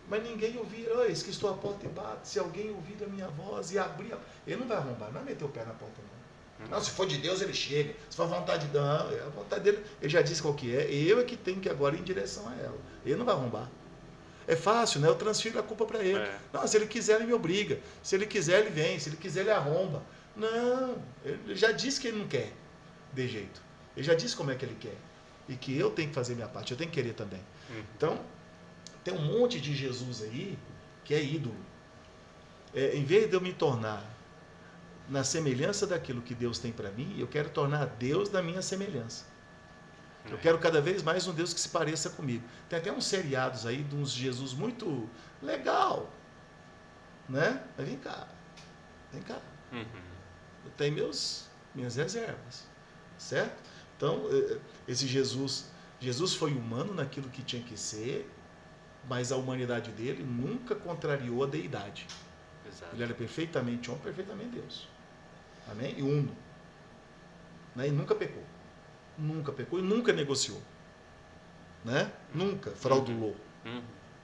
Mas ninguém ouvir, que estou à porta e bato. Se alguém ouvir a minha voz e abrir, ele não vai arrombar, não vai meter o pé na porta, não. Não, se for de Deus, ele chega. Se for a vontade de Deus, a vontade dele, ele já disse qual que é. Eu é que tenho que agora ir em direção a ela. Ele não vai arrombar. É fácil, né? Eu transfiro a culpa para ele. Não, se ele quiser, ele me obriga. Se ele quiser, ele vem. Se ele quiser, ele arromba. Não, ele já disse que ele não quer de jeito. Ele já disse como é que ele quer. E que eu tenho que fazer minha parte, eu tenho que querer também. Então, tem um monte de Jesus aí que é ídolo. Em vez de eu me tornar na semelhança daquilo que Deus tem para mim, eu quero tornar Deus na minha semelhança. Eu quero cada vez mais um Deus que se pareça comigo. Tem até uns seriados aí de uns Jesus muito legal, né? Mas vem cá. Eu tenho minhas reservas, certo? Então, esse Jesus foi humano naquilo que tinha que ser, mas a humanidade dele nunca contrariou a deidade. Exato. Ele era perfeitamente homem, perfeitamente Deus. Amém? E uno. Né? E nunca pecou. E nunca negociou. Né? Nunca fraudulou.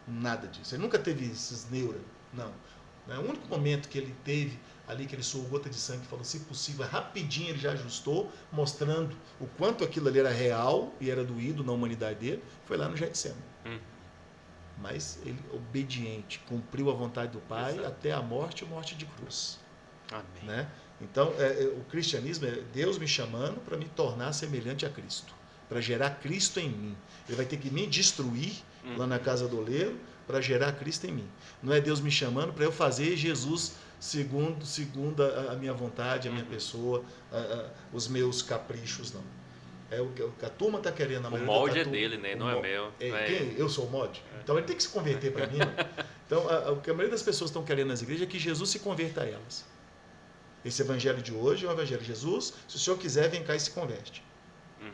Nada disso. Ele nunca teve esses neuras. Não. O único momento que ele teve ali, que ele suou gota de sangue e falou, se possível, rapidinho ele já ajustou, mostrando o quanto aquilo ali era real e era doído na humanidade dele, foi lá no Getsemane. Mas ele, obediente, cumpriu a vontade do Pai. Exato. Até a morte e morte de cruz. Amém. Né? Então, o cristianismo é Deus me chamando para me tornar semelhante a Cristo, para gerar Cristo em mim. Ele vai ter que me destruir lá na casa do oleiro, para gerar Cristo em mim. Não é Deus me chamando para eu fazer Jesus segundo a minha vontade, a minha pessoa, os meus caprichos, não. É o que a turma está querendo. O molde é dele, né? Não é meu. Eu sou o molde? Então ele tem que se converter para mim. Então, o que a maioria das pessoas estão querendo nas igrejas é que Jesus se converta a elas. Esse evangelho de hoje é o evangelho de Jesus. Se o senhor quiser, vem cá e se converte.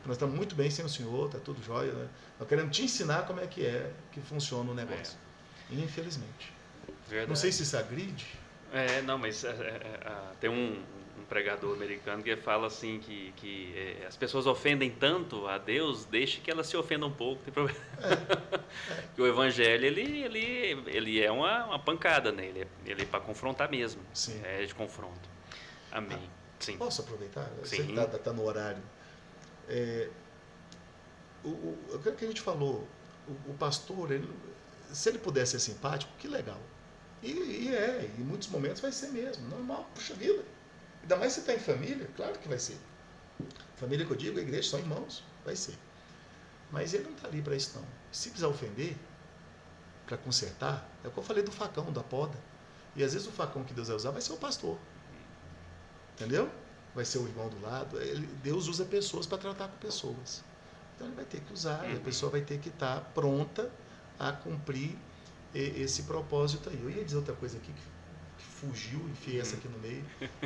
Nós estamos muito bem sem o senhor, está tudo jóia. Né? Nós queremos te ensinar como é que funciona o negócio. Infelizmente. Verdade. Não sei se isso agride. Não, mas tem um pregador americano que fala assim que as pessoas ofendem tanto a Deus, deixe que elas se ofendam um pouco, tem problema. Que o evangelho ele é uma pancada, né? Ele é para confrontar mesmo. Sim. É de confronto. Amém. Sim. Posso aproveitar? Sim. Você está no horário. O que a gente falou, o pastor, se ele puder ser simpático, que legal. E em muitos momentos vai ser mesmo, normal, puxa vida. Ainda mais se está em família, claro que vai ser. Família que eu digo, a igreja, são irmãos, vai ser. Mas ele não está ali para isso não. Se quiser ofender, para consertar, é o que eu falei do facão, da poda. E às vezes o facão que Deus vai usar vai ser o pastor. Entendeu? Vai ser o irmão do lado. Deus usa pessoas para tratar com pessoas. Então ele vai ter que usar, e a pessoa vai ter que estar pronta a cumprir esse propósito aí. Eu ia dizer outra coisa aqui que fugiu, enfiei essa aqui no meio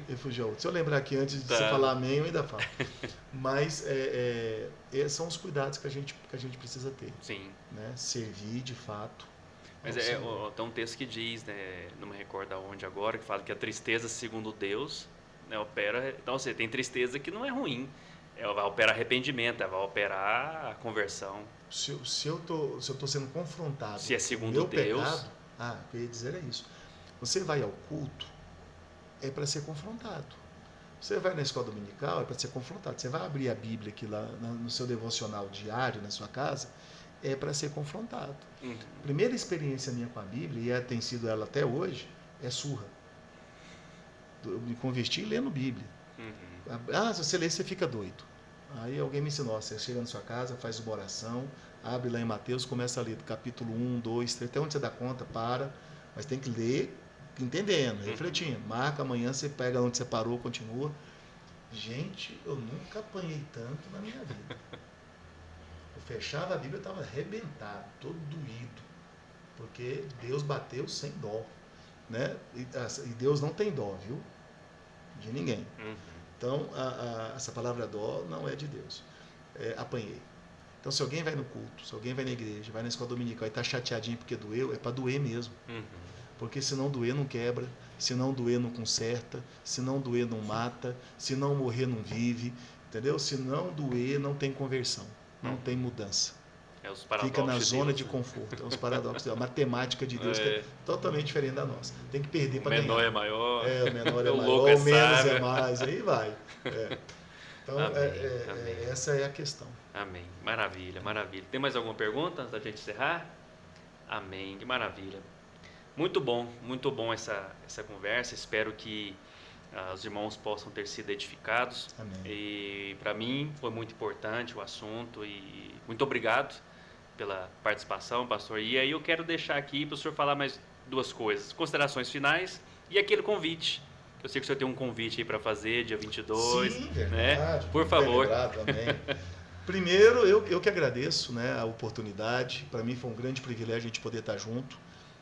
e fugiu. Se eu lembrar aqui antes de você falar amém, eu ainda falo. Mas esses são os cuidados que a gente precisa ter. Sim. Né? Servir de fato. Mas tem um texto que diz, né, não me recordo aonde agora, que fala que a tristeza segundo Deus, né, opera. Então você tem tristeza que não é ruim. Vai operar arrependimento, vai operar a conversão. Se eu estou sendo confrontado se é segundo meu Deus, pecado, o que eu ia dizer é isso. Você vai ao culto, é para ser confrontado. Você vai na escola dominical, é para ser confrontado. Você vai abrir a Bíblia aqui lá no seu devocional diário, na sua casa, é para ser confrontado. Primeira experiência minha com a Bíblia, e tem sido ela até hoje, é surra. Eu me converti lendo Bíblia. Se você ler, você fica doido. Aí alguém me ensinou, você chega na sua casa, faz uma oração, abre lá em Mateus, começa a ler do capítulo 1, 2, 3, até onde você dá conta, para, mas tem que ler entendendo, refletindo. Marca, amanhã você pega onde você parou, continua. Gente, eu nunca apanhei tanto na minha vida. Eu fechava a Bíblia, eu estava arrebentado, todo doído, porque Deus bateu sem dó, né? E Deus não tem dó, viu? De ninguém. Então, essa palavra dó não é de Deus. Apanhei. Então, se alguém vai no culto, se alguém vai na igreja, vai na escola dominical e está chateadinho porque doeu, é para doer mesmo. Porque se não doer, não quebra. Se não doer, não conserta. Se não doer, não mata. Se não morrer, não vive. Entendeu? Se não doer, não tem conversão. Não tem mudança. Fica na zona de conforto. É os paradoxos. A matemática de Deus que é totalmente diferente da nossa. Tem que perder para ganhar. O menor é maior. O menor é maior. O menos é mais. Aí vai. Então, amém. Essa é a questão. Amém. Maravilha, maravilha. Tem mais alguma pergunta antes da gente encerrar? Amém. Que maravilha. Muito bom essa conversa. Espero que os irmãos possam ter sido edificados. Amém. E para mim foi muito importante o assunto e muito obrigado pela participação, pastor. E aí eu quero deixar aqui para o senhor falar mais duas coisas. Considerações finais e aquele convite. Eu sei que o senhor tem um convite aí para fazer, dia 22. Sim, verdade. Né? Por favor. Amém. Primeiro, eu que agradeço, né, a oportunidade. Para mim foi um grande privilégio a gente poder estar junto.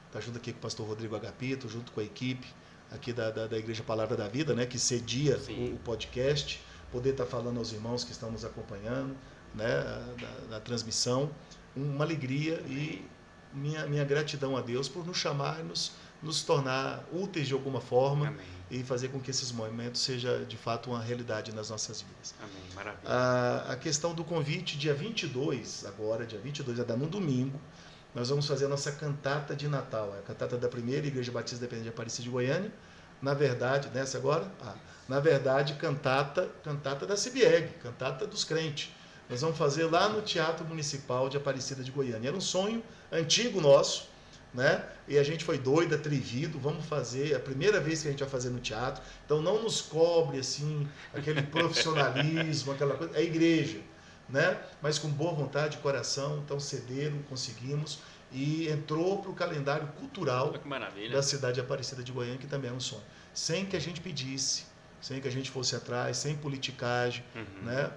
Estar junto aqui com o pastor Rodrigo Agapito, junto com a equipe aqui da Igreja Palavra da Vida, né, que cedia o podcast. Poder estar falando aos irmãos que estão nos acompanhando, né, na transmissão. Uma alegria e minha gratidão a Deus por nos chamar e nos tornar úteis de alguma forma. Amém. E fazer com que esses momentos seja de fato uma realidade nas nossas vidas. Amém. Maravilha. A questão do convite, dia 22, vai dar no domingo, nós vamos fazer a nossa cantata de Natal, a cantata da primeira Igreja Batista Independente de Aparecida de Goiânia, na verdade, nessa agora? Na verdade, cantata da CIBEG, cantata dos crentes. Nós vamos fazer lá no Teatro Municipal de Aparecida de Goiânia. Era um sonho antigo nosso, né? E a gente foi doido, atrevido, vamos fazer, a primeira vez que a gente vai fazer no teatro, então não nos cobre assim, aquele profissionalismo, aquela coisa, é igreja, né? Mas com boa vontade, coração, então cederam, conseguimos, e entrou para o calendário cultural da cidade de Aparecida de Goiânia, que também é um sonho. Sem que a gente pedisse, sem que a gente fosse atrás, sem politicagem, né?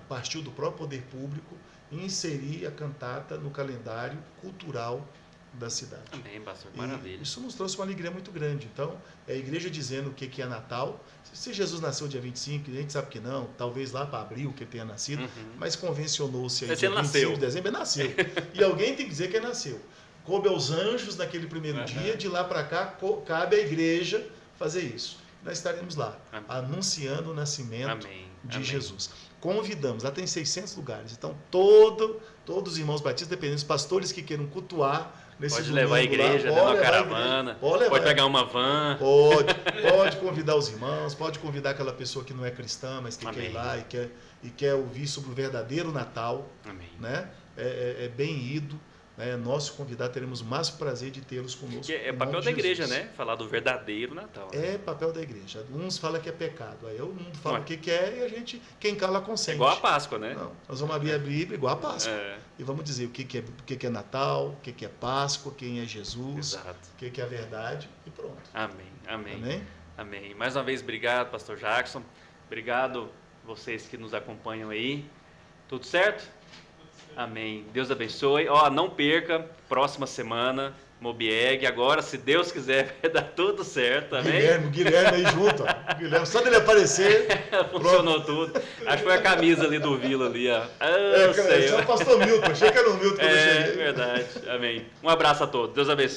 Partiu do próprio poder público inserir a cantata no calendário cultural da cidade. Amém, pastor. Maravilha. Isso nos trouxe uma alegria muito grande. Então, é a igreja dizendo o que é Natal. Se Jesus nasceu dia 25, a gente sabe que não, talvez lá para abril que ele tenha nascido, mas convencionou-se aí dia 25 de dezembro, ele nasceu. E alguém tem que dizer que ele nasceu. Coube aos anjos naquele primeiro dia, de lá para cá, cabe à igreja fazer isso. Nós estaremos lá, anunciando o nascimento de Jesus. Convidamos, lá tem 600 lugares, então todos os irmãos batistas, dependendo dos pastores que queiram cultuar nesse pode levar a igreja, lá, uma caravana, pode pegar uma van. Pode convidar os irmãos, pode convidar aquela pessoa que não é cristã, mas que quer ir lá e quer ouvir sobre o verdadeiro Natal. Né? É bem ido. Nosso convidado, teremos o máximo prazer de tê-los conosco. É papel da igreja, né? Falar do verdadeiro Natal. Né? É papel da igreja. Uns falam que é pecado, aí o mundo fala o que é e a gente, quem cala, consente. É igual a Páscoa, né? Não, nós vamos abrir a Bíblia igual a Páscoa. E vamos dizer o que é Natal, o que é Páscoa, quem é Jesus, o que é a verdade e pronto. Amém. Mais uma vez, obrigado, pastor Jackson. Obrigado vocês que nos acompanham aí. Tudo certo? Amém. Deus abençoe. Não perca, próxima semana, Mobieg. Agora, se Deus quiser, vai dar tudo certo. Amém? Guilherme aí junto. Guilherme, só dele aparecer. Funcionou tudo. Acho que foi a camisa ali do Vila ali. Esse é o pastor Milton. Achei que era o Milton quando eu cheguei. Verdade. Amém. Um abraço a todos. Deus abençoe.